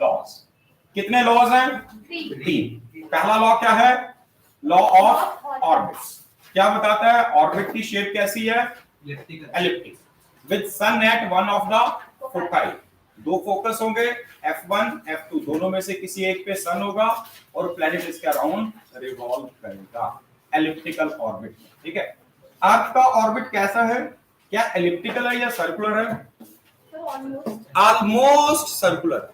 Laws. कितने laws हैं? 3। पहला लॉ क्या है? Law of orbits. क्या बताता है? ऑर्बिट की शेप कैसी है? Elliptic with sun at one of the foci. दो फोकस होंगे, F1 F2, दोनों में से किसी एक पे सन होगा और प्लैनेट इसके अराउंड रिवॉल्व करेगा एलिप्टिकल ऑर्बिट में। ठीक है, अर्थ का ऑर्बिट कैसा है? क्या एलिप्टिकल है या सर्कुलर है? ऑलमोस्ट सर्कुलर,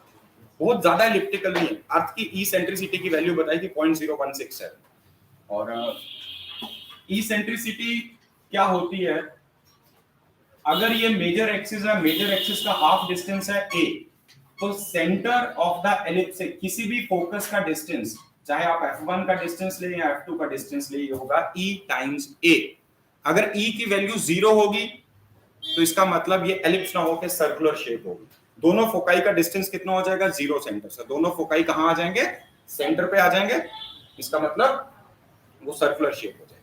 बहुत ज्यादा एलिप्टिकल नहीं है। अर्थ की इसेंट्रिसिटी की वैल्यू बताई थी 0.0167 है। और इसेंट्रिसिटी क्या होती है? अगर ये मेजर एक्सिस है, मेजर एक्सिस का हाफ डिस्टेंस है a, तो सेंटर ऑफ द एलिप्स से किसी भी फोकस का डिस्टेंस, चाहे आप F1 का डिस्टेंस ले या F2 का डिस्टेंस ले, ये होगा E टाइम्स a। अगर E की वैल्यू 0 होगी तो इसका मतलब ये एलिप्स ना होकर सर्कुलर शेप होगी। दोनों फोकाई का डिस्टेंस कितना हो जाएगा? 0 सेंटर से। दोनों फोकाई कहां आ जाएंगे? सेंटर पे आ जाएंगे। इसका मतलब वो सर्कुलर शेप हो जाएगी।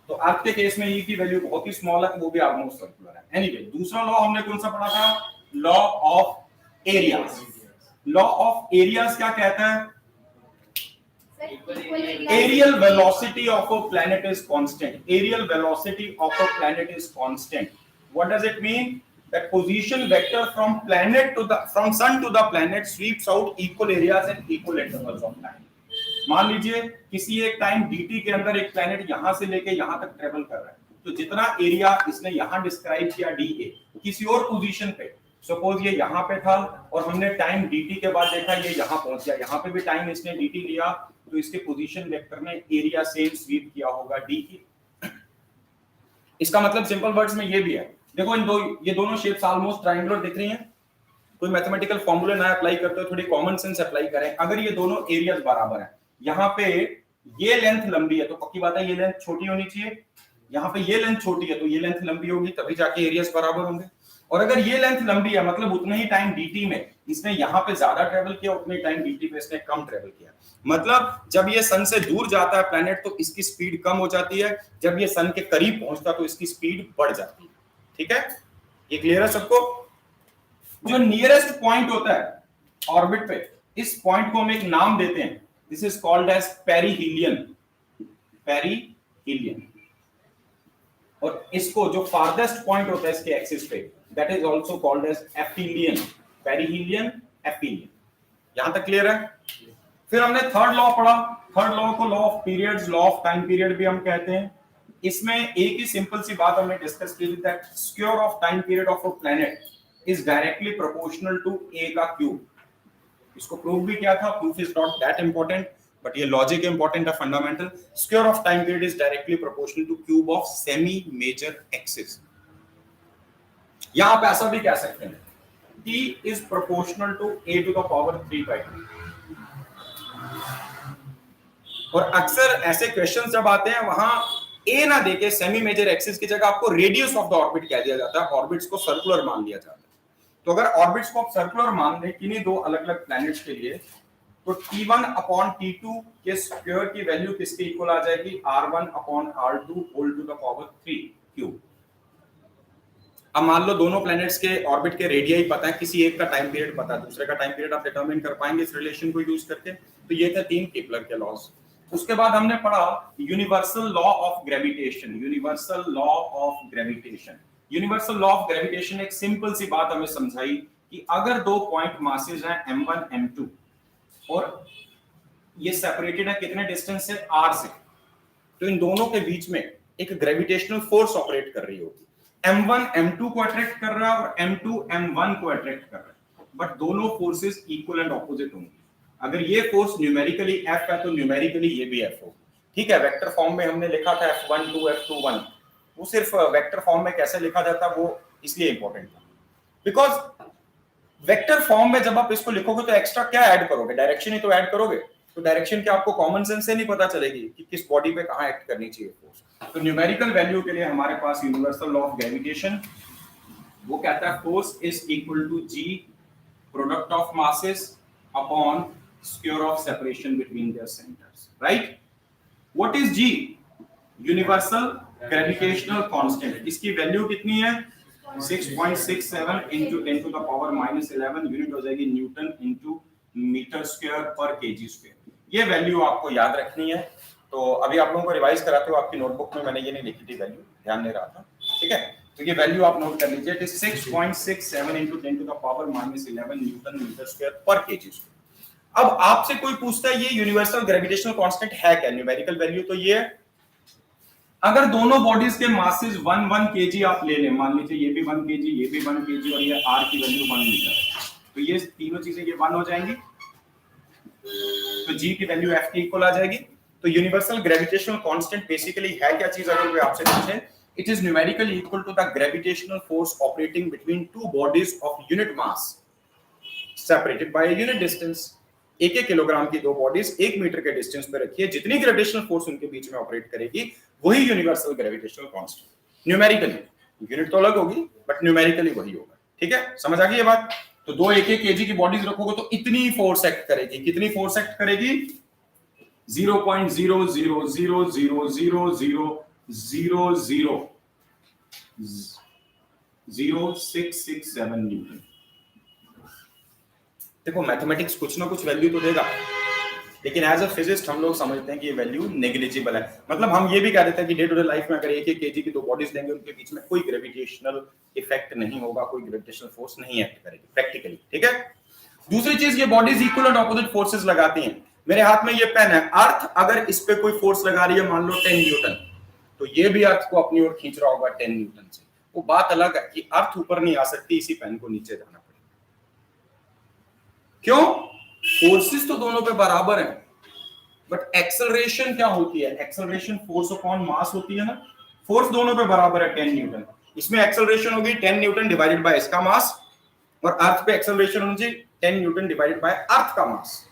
तो अर्थ के केस में E की वैल्यू बहुत ही स्मॉल है, तो वो भी ऑलमोस्ट सर्कुलर है। एनीवे, दूसरा लॉ हमने कौन सा पढ़ा था? Law of areas. Law of areas क्या कहता है? Aerial velocity of a planet is constant. Aerial velocity of a planet is constant. What does it mean? That position vector from sun to the planet sweeps out equal areas and equal intervals of time. मान लीजिए किसी एक time dt के अंदर एक planet यहां से लेके यहां तक ट्रेवल कर रहा है, तो जितना एरिया इसने यहां डिस्क्राइब किया dA, किसी और पोजीशन पे, सपोज ये यहां पे था और हमने टाइम dt के बाद देखा ये यहां पहुंच गया, यहां पे भी टाइम इसने dt लिया, तो इसके पोजीशन वेक्टर ने एरिया सेम स्वीप किया होगा d की। इसका मतलब सिंपल वर्ड्स में ये भी है, देखो ये दोनों शेप्स ऑलमोस्ट ट्रायंगुलर दिख रही हैं। कोई मैथमेटिकल फॉर्मूले ना अप्लाई करते हो, थोड़ी कॉमन सेंस अप्लाई करें। अगर ये दोनों एरियाज बराबर हैं, यहाँ पे ये लेंथ लंबी है तो पक्की बात है ये लेंथ छोटी होनी चाहिए, यहाँ पे ये लेंथ छोटी है तो ये लेंथ लंबी होगी, तभी जाके एरियाज बराबर होंगे। और अगर ये लेंथ लंबी है मतलब उतने ही टाइम dt में इसने यहाँ पे ज्यादा ट्रेवल किया, उतने ही टाइम dt पे इसने कम ट्रेवल किया। मतलब जब ये सन से दूर जाता है प्लैनेट तो इसकी स्पीड कम हो जाती है, जब ये सन के करीब पहुंचता तो इसकी स्पीड बढ़ जाती है। ठीक है, ये क्लियर है सबको? जो नियरेस्ट पॉइंट होता है ऑर्बिट पे, इस पॉइंट को हम एक नाम देते हैं, this is called as perihelion. Perihelion. और इसको जो फारदेस्ट पॉइंट होता है इसके एक्सिस पे, that is also called as aphelion. Perihelion, aphelion. यहां तक क्लियर है? फिर हमने थर्ड लॉ पढ़ा। थर्ड लॉ को law of periods, law of time period भी हम कहते हैं। इसमें एक ही सिंपल सी बात हमने डिस्कस की थी, that square of time period of a planet is directly proportional to a का क्यूब। इसको प्रूव भी किया था, proof is not that important, but ये लॉजिक इंपॉर्टेंट है, fundamental. Square of time period is directly proportional to cube of semi major axis. यहां पे ऐसा भी कह सकते हैं, t is proportional to a to the power 3/2। और अक्सर ऐसे क्वेश्चन जब आते हैं वहां a ना देके सेमी मेजर एक्सिस की जगह आपको रेडियस ऑफ द ऑर्बिट कह दिया जाता है, ऑर्बिट्स को सर्कुलर मान लिया जाता है। तो अगर ऑर्बिट्स को आप सर्कुलर मान लें किन्हीं दो अलग-अलग प्लैनेट्स के लिए, तो T1 अपॉन T2 के स्क्वायर की वैल्यू किसके इक्वल आ जाएगी? R1 upon R2 whole to the power 3 cube. अब मान लो दोनों प्लैनेट्स के ऑर्बिट के रेडियाई पता है, किसी एक का टाइम पीरियड पता है, दूसरे का टाइम पीरियड आप डिटरमाइन कर पाएंगे इस रिलेशन को यूज करके। तो ये थे 3 केपलर के लॉज। उसके बाद हमने पढ़ा universal law of gravitation. Universal law of gravitation. Universal law of gravitation एक सिंपल सी बात हमें समझाई कि अगर दो पॉइंट मासेस हैं m1 m2 और ये सेपरेटेड है कितने डिस्टेंस से? r से, तो इन दोनों के बीच में एक ग्रेविटेशनल फोर्स ऑपरेट कर रही होगी। m1 m2 को अट्रैक्ट कर रहा है और m2 m1 को अट्रैक्ट कर रहा है, बट दोनों फोर्सेस इक्वल एंड ऑपोजिट होंगी। अगर ये फोर्स न्यूमेरिकली f है तो न्यूमेरिकली ये भी f होगा। ठीक है, वेक्टर फॉर्म में हमने लिखा था f12 f21, वो सिर्फ वेक्टर फॉर्म में कैसे लिखा जाता है वो इसलिए इंपॉर्टेंट था, बिकॉज वेक्टर फॉर्म में जब आप इसको लिखोगे तो एक्स्ट्रा क्या ऐड करोगे? डायरेक्शन ही तो ऐड करोगे। तो डायरेक्शन की आपको कॉमन सेंस से नहीं पता चलेगी कि किस बॉडी पे कहां एक्ट करनी चाहिए फोर्स। तो न्यूमेरिकल वैल्यू के लिए हमारे पास यूनिवर्सल लॉ ऑफ ग्रेविटेशन, वो कहता है force is equal to g product of masses upon square of separation between their centres. Right? What is g? Universal gravitational constant. इसकी वैल्यू कितनी है? 6.67 into 10 to the power -11 unit हो जाएगी newton into metre metre square पर KG square. ये value आपको याद रखनी है। तो अभी आप लोगों को रिवाइज कराते हो, आपकी नोटबुक में मैंने ये नहीं लिखी थी वैल्यू, ध्यान नहीं रहा था, ठीक है। तो ये वैल्यू आप नोट कर लीजिए, it is 6.67 into 10 to the power -11 newton metre square पर केजी स्क्वायर। अब आपसे कोई पूछता है ये यूनिवर्सल ग्रेविटेशनल कांस्टेंट है क्या, न्यूमेरिकल वैल्यू तो ये है। अगर दोनों बॉडीज के मासेस 1 केजी आप ले लें, मान लीजिए ये भी 1 केजी, ये भी 1 केजी और ये r की वैल्यू 1 मीटर है, तो ये तीनों चीजें ये 1 हो जाएंगी, तो g की वैल्यू f के इक्वल आ जाएगी। तो यूनिवर्सल ग्रेविटेशनल कांस्टेंट बेसिकली है क्या चीज, अगर कोई आपसे पूछे, it is numerically equal to the gravitational force operating between two bodies of unit mass separated by a unit distance. एक किलोग्राम की दो बॉडीज 1 मीटर के डिस्टेंस पे रखिए, जितनी ग्रेविटेशनल फोर्स उनके बीच में ऑपरेट करेगी वही universal gravitational constant. Numerically unit तो अलग होगी बट न्यूमेरिकली वही होगा, ठीक है, समझ आ गई ये बात। तो दो 1 केजी की बॉडीज रखोगे तो इतनी फोर्स एक्ट करेगी, कितनी फोर्स एक्ट करेगी, 0.000000667 न्यूटन। देखो मैथमेटिक्स कुछ ना कुछ वैल्यू तो देगा, लेकिन एज अ फिजिस्ट हम लोग समझते हैं कि ये वैल्यू नेग्लिजिबल है। मतलब हम ये भी कह देते हैं कि डे टू डे लाइफ में अगर 1 केजी की दो बॉडीज देंगे, उनके बीच में कोई ग्रेविटेशनल इफेक्ट नहीं होगा, कोई ग्रेविटेशनल फोर्स नहीं एक्ट करेगी प्रैक्टिकली, ठीक है। दूसरी चीज, ये bodies equal and opposite forces लगाती हैं। मेरे हाथ में ये पेन है, अर्थ अगर इस पे कोई फोर्स लगा रही है मान लो 10 न्यूटन, तो ये भी अर्थ को अपनी ओर खींच रहा होगा 10 न्यूटन से। वो बात अलग है कि अर्थ ऊपर नहीं आ सकती, इसी पेन को नीचे जाना पड़ेगा। क्यों? फोर्सेस तो दोनों पे बराबर हैं, बट एक्सेलरेशन क्या होती है, एक्सेलरेशन फोर्स अपॉन मास होती है ना। फोर्स दोनों पे बराबर है 10 न्यूटन, इसमें एक्सेलरेशन होगी 10 न्यूटन डिवाइडेड बाय इसका मास, और अर्थ पे एक्सेलरेशन होगी 10 न्यूटन डिवाइडेड बाय अर्थ का मास,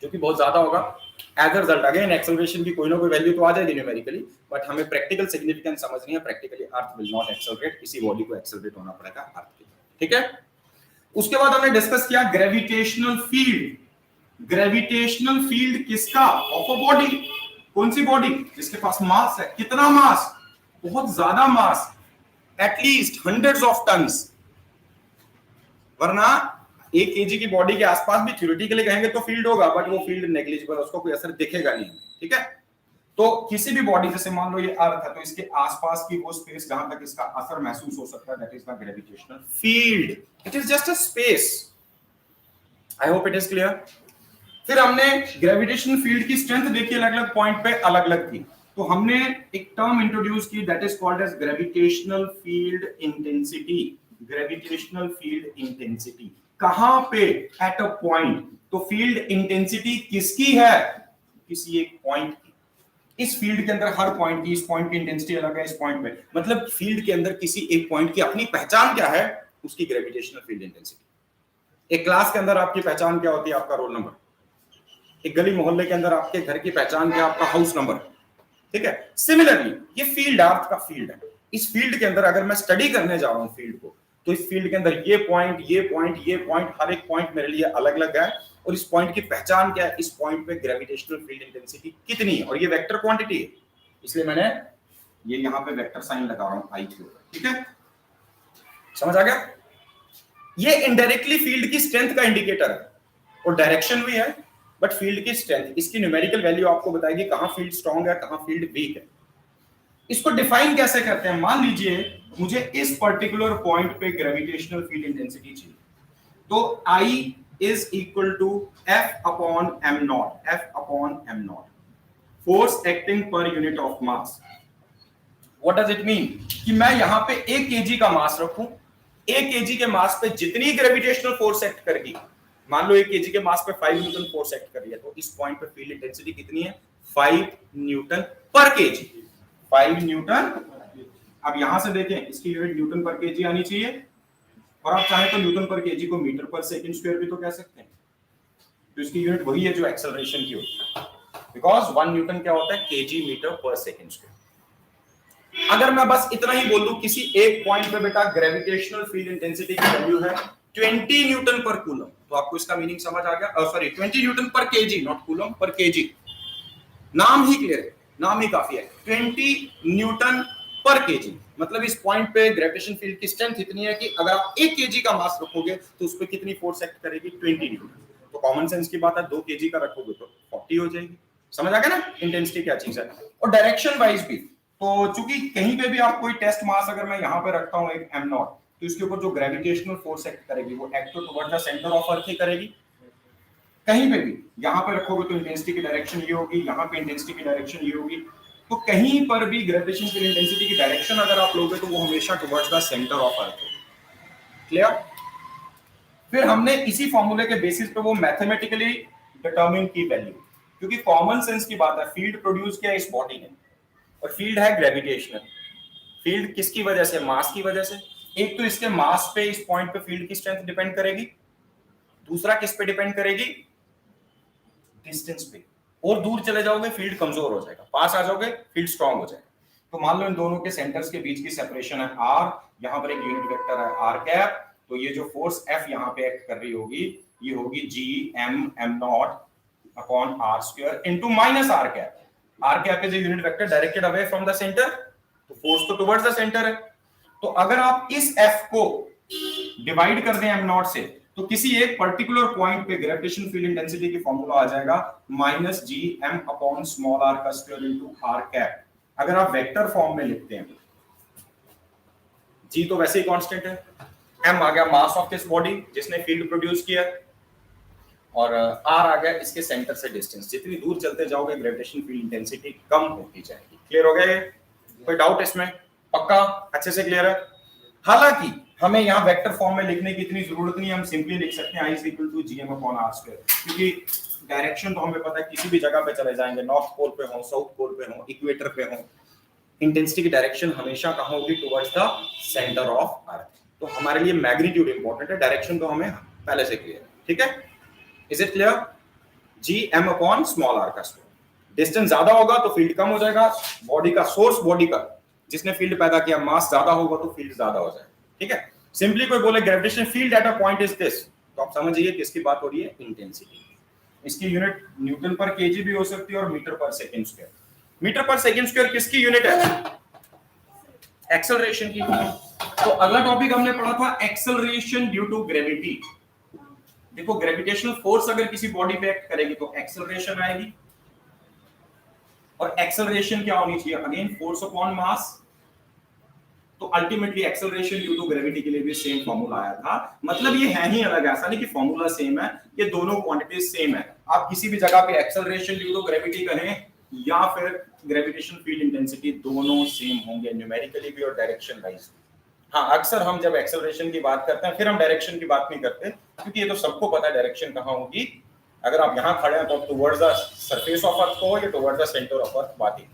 जो कि बहुत ज्यादा होगा। As a result again acceleration की कोई ना कोई वैल्यू तो आ जाएगी न्यूमेरिकली, बट हमें प्रैक्टिकल सिग्निफिकेंस समझनी है। Practically earth will not accelerate, इसी बॉडी को एक्सेलरेट होना पड़ेगा अर्थ की, ठीक है। उसके बाद हमने डिस्कस किया ग्रेविटेशनल फील्ड। ग्रेविटेशनल फील्ड किसका, ऑफ अ बॉडी। कौन सी बॉडी, जिसके पास मास है। कितना मास, बहुत ज्यादा मास, एटलीस्ट हंड्रेड्स ऑफ टन्स। वरना 1 केजी की बॉडी के आसपास भी थ्योरेटिकली कहेंगे तो फील्ड होगा, बट वो फील्ड नेग्लिजिबल, उसको कोई असर दिखेगा नहीं, ठीक है। तो किसी भी बॉडी, जैसे मान लो ये अर्थ है, तो इसके आसपास की वो स्पेस जहां तक इसका असर महसूस हो सकता है, that is the gravitational field. It is just a space. I hope it is clear. फिर हमने ग्रेविटेशनल फील्ड की स्ट्रेंथ देखी, अलग अलग पॉइंट पे अलग अलग थी। तो हमने एक टर्म इंट्रोड्यूस की, that is called as gravitational field intensity. Gravitational field intensity कहां पे, एट अ पॉइंट। तो फील्ड इंटेंसिटी किसकी है, किसी एक पॉइंट की। इस फील्ड के अंदर हर पॉइंट की, इस पॉइंट की इंटेंसिटी अलग है, इस पॉइंट में, मतलब फील्ड के अंदर किसी एक पॉइंट की अपनी पहचान क्या है, उसकी ग्रेविटेशनल फील्ड इंटेंसिटी। एक क्लास के अंदर आपकी पहचान क्या होती है, आपका रोल नंबर। एक गली मोहल्ले के अंदर आपके घर की पहचान क्या, आपका हाउस नंबर, ठीक है। सिमिलरली ये फील्ड अर्थ का फील्ड है। इस फील्ड के अंदर अगर मैं स्टडी करने जा रहा हूं फील्ड को, तो इस फील्ड के अंदर ये पॉइंट, ये पॉइंट, ये पॉइंट, हर एक पॉइंट मेरे लिए अलग अलग है, और इस पॉइंट की पहचान क्या है, इस पॉइंट पे ग्रेविटेशनल फील्ड इंटेंसिटी कितनी है, और ये वेक्टर क्वांटिटी है, इसलिए मैंने ये यहां पे वेक्टर साइन लगा रहा हूं आई के ऊपर, ठीक है। समझ आ गया। ये इनडायरेक्टली फील्ड की स्ट्रेंथ का इंडिकेटर है, और डायरेक्शन भी है, बट फील्ड की स्ट्रेंथ, इसकी न्यूमेरिकल वैल्यू आपको बताएगी कहां फील्ड स्ट्रांग है, कहां फील्ड वीक है। इसको डिफाइन कैसे करते हैं, मान लीजिए मुझे इस पर्टिकुलर पॉइंट पे ग्रेविटेशनल फील्ड इंटेंसिटी चाहिए, तो I is equal to F upon m naught, F upon m naught, force acting per unit of mass. What does it mean? कि मैं यहां पे 1 kg का मास रखूं, 1 kg के मास पे जितनी ग्रेविटेशनल फोर्स एक्ट करेगी, मान लो 1 kg के मास पे 5 न्यूटन फोर्स एक्ट कर रही है, तो इस पॉइंट पे फील्ड इंटेंसिटी कितनी है, 5 न्यूटन पर केजी, 5 न्यूटन। अब यहां से देखें, इसकी यूनिट न्यूटन पर केजी आनी चाहिए, और आप चाहे तो न्यूटन पर केजी को मीटर पर सेकंड स्क्वायर भी तो कह सकते हैं, तो इसकी यूनिट वही है जो एक्सेलरेशन की होती है, बिकॉज 1 न्यूटन क्या होता है, केजी मीटर पर सेकंड स्क्वायर। अगर मैं बस इतना ही बोल दूं, किसी एक पॉइंट पे बेटा ग्रेविटेशनल फील्ड इंटेंसिटी की वैल्यू है 20 न्यूटन पर कूलम, तो आपको इसका मीनिंग समझ आ गया। सॉरी 20 न्यूटन पर केजी, नॉट कूलम, पर केजी। नाम ही क्लियर है, नाम ही काफी है, 20 न्यूटन पर केजी। मतलब इस पॉइंट पे ग्रेविटेशन फील्ड की स्ट्रेंथ इतनी है कि अगर आप 1 केजी का मास रखोगे तो उस पे कितनी फोर्स एक्ट करेगी, 20 न्यूटन। तो कॉमन सेंस की बात है, 2 kg का रखोगे तो 40 हो जाएगी। समझ आ गया ना इंटेंसिटी क्या चीज है। और डायरेक्शन वाइज भी, तो चूंकि कहीं पे भी आप कोई टेस्ट मास अगर मैं यहाँ पे रखता हूँ एक m नॉट, तो इसके ऊपर जो ग्रेविटेशनल फोर्स एक्ट करेगी वो act towards the centre of earth ही करेगी। कहीं पे भी यहाँ पे रखोगे तो इंटेंसिटी की डायरेक्शन ये होगी, यहाँ पे इंटेंसिटी की डायरेक्शन ये होगी, तो कहीं पर भी ग्रेविटेशन की इंटेंसिटी की डायरेक्शन अगर आप लोगे तो वो हमेशा टुवर्ड्स द सेंटर ऑफ अर्थ होगी। क्लियर? फिर हमने इसी फॉर्मूले के बेसिस पे वो मैथमेटिकली डिटरमिन की वैल्यू, क्योंकि कॉमन सेंस की बात है, फील्ड प्रोड्यूस किया इस बॉडी ने और फील्ड है ग्रेविटेशनल। फील्ड किसकी वजह से? मास की वजह से। एक तो इसके मास पे, इस पॉइंट पे फील्ड की स्ट्रेंथ डिपेंड करेगी, दूसरा किस पे डिपेंड करेगी? डिस्टेंस पे। और दूर चले जाओगे फील्ड कमजोर हो जाएगा, पास आ जाओगे फील्ड स्ट्रांग हो जाएगा। तो मान लो इन दोनों के सेंटर्स के बीच की सेपरेशन है r, यहां पर एक यूनिट वेक्टर है r कैप, तो ये जो फोर्स F यहाँ पे एक्ट कर रही होगी ये होगी m not upon r square into minus r cap. r cap is a unit vector directed away from the centre, तो फोर्स तो टुवर्ड्स द सेंटर है। तो अगर आप इस F को डिवाइड कर दें m नॉट से, तो किसी एक पर्टिकुलर पॉइंट पे ग्रेविटेशन फील्ड इंटेंसिटी की फॉर्मूला आ जाएगा minus gm upon small r का स्क्वायर इनटू r कैप। अगर आप वेक्टर फॉर्म में लिखते हैं, g तो वैसे ही कांस्टेंट है, m आ गया मास ऑफ दिस बॉडी जिसने फील्ड प्रोड्यूस किया, और r आ गया इसके सेंटर से डिस्टेंस। जितनी दूर चलते जाओगे ग्रेविटेशन फील्ड इंटेंसिटी कम होती जाएगी। क्लियर हो गया ये? कोई डाउट इसमें? पक्का अच्छे से क्लियर है? हालांकि हमें यहाँ वेक्टर फॉर्म में लिखने की इतनी जरूरत नहीं है, हम सिंपली लिख सकते हैं I is equal to gm upon r square, क्योंकि डायरेक्शन तो हमें पता है, किसी भी जगह पे चले जाएंगे, नॉर्थ पोल पे हो, साउथ पोल पे हो, इक्वेटर पे हो, इंटेंसिटी की डायरेक्शन हमेशा कहाँ होगी? Towards the centre of earth. तो हमारे लिए मैग्नीट्यूड इंपॉर्टेंट है, डायरेक्शन तो हमें पहले से क्लियर है। ठीक है, is it clear? gm upon small r का स्क्वायर। डिस्टेंस ज्यादा होगा तो फील्ड कम हो जाएगा, बॉडी का सोर्स, बॉडी का जिसने फील्ड पैदा किया, मास ज्यादा होगा तो फील्ड ज्यादा हो जाएगा। ठीक है, सिंपली कोई बोले gravitation field at a point is this, तो आप समझिए किसकी बात हो रही है? इंटेंसिटी। इसकी यूनिट न्यूटन पर केजी भी हो सकती है और मीटर पर सेकंड स्क्वायर। मीटर पर सेकंड स्क्वायर किसकी यूनिट है? एक्सेलरेशन की। तो अगला टॉपिक हमने पढ़ा था एक्सेलरेशन ड्यू टू ग्रेविटी। देखो ग्रेविटेशनल फोर्स अगर किसी बॉडी पे एक्ट करेगी तो एक्सेलरेशन आएगी, और एक्सेलरेशन क्या होनी चाहिए? Again force upon mass. तो ultimately acceleration due to gravity के लिए भी सेम फॉर्मूला आया था। मतलब ये है ही अलग, ऐसा नहीं कि फॉर्मूला सेम है, ये दोनों क्वांटिटीज सेम है। आप किसी भी जगह पे एक्सेलरेशन ड्यू टू ग्रेविटी कहें या फिर ग्रेविटेशन फील्ड इंटेंसिटी, दोनों सेम होंगे न्यूमेरिकली भी और डायरेक्शन वाइज। हाँ, अक्सर हम जब एक्सेलरेशन की बात करते हैं फिर हम डायरेक्शन की बात नहीं करते, क्योंकि ये तो सबको पता है डायरेक्शन कहाँ होगी। अगर आप यहाँ खड़े हैं तो towards the surface of earth को या टुवर्ड्स द सेंटर ऑफ अर्थ, बात ही।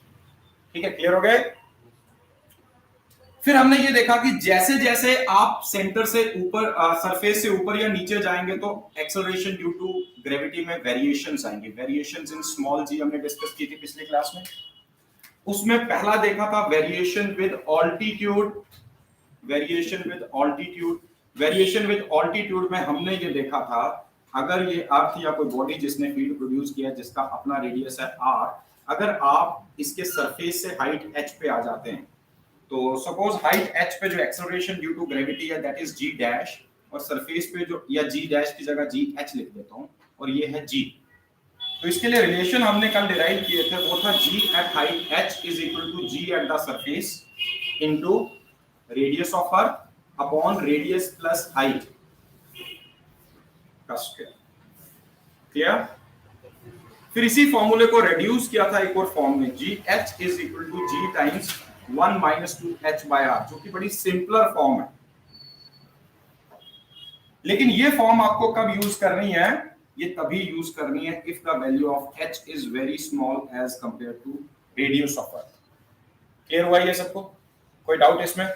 ठीक है, क्लियर हो गए? फिर हमने ये देखा कि जैसे जैसे आप सेंटर से ऊपर, सरफेस से ऊपर या नीचे जाएंगे तो एक्सेलरेशन ड्यू टू ग्रेविटी में वेरिएशंस आएंगे। वेरिएशंस इन स्मॉल जी हमने डिस्कस की थी पिछले क्लास में। उसमें पहला देखा था variation with altitude. Variation with altitude, variation with altitude में हमने ये देखा था, अगर ये अर्थ या कोई बॉडी जिसने फील्ड प्रोड्यूस किया जिसका अपना रेडियस है r, अगर आप इसके सरफेस से हाइट h पे आ जाते हैं, तो सपोज हाइट h पे जो एक्सेलरेशन ड्यू टू ग्रेविटी है दैट इज g डैश, और सरफेस पे जो, या g डैश की जगह g h लिख देता हूं, और ये है g। तो इसके लिए रिलेशन हमने कल डिराइव किए थे, वो था g at height h is equal to g at the surface into radius of earth upon radius plus height का स्क्वायर। क्लियर? फिर इसी फॉर्मूले को रिड्यूस किया था एक और फॉर्म में, gh is equal to g times 1 minus 2h by r, जो कि बड़ी सिंपलर फॉर्म है। लेकिन ये फॉर्म आपको कब यूज करनी है? ये तभी यूज करनी है if the value of h is very small as compare to radius of earth. Clear हुआ ये सबको? कोई डाउट इसमें?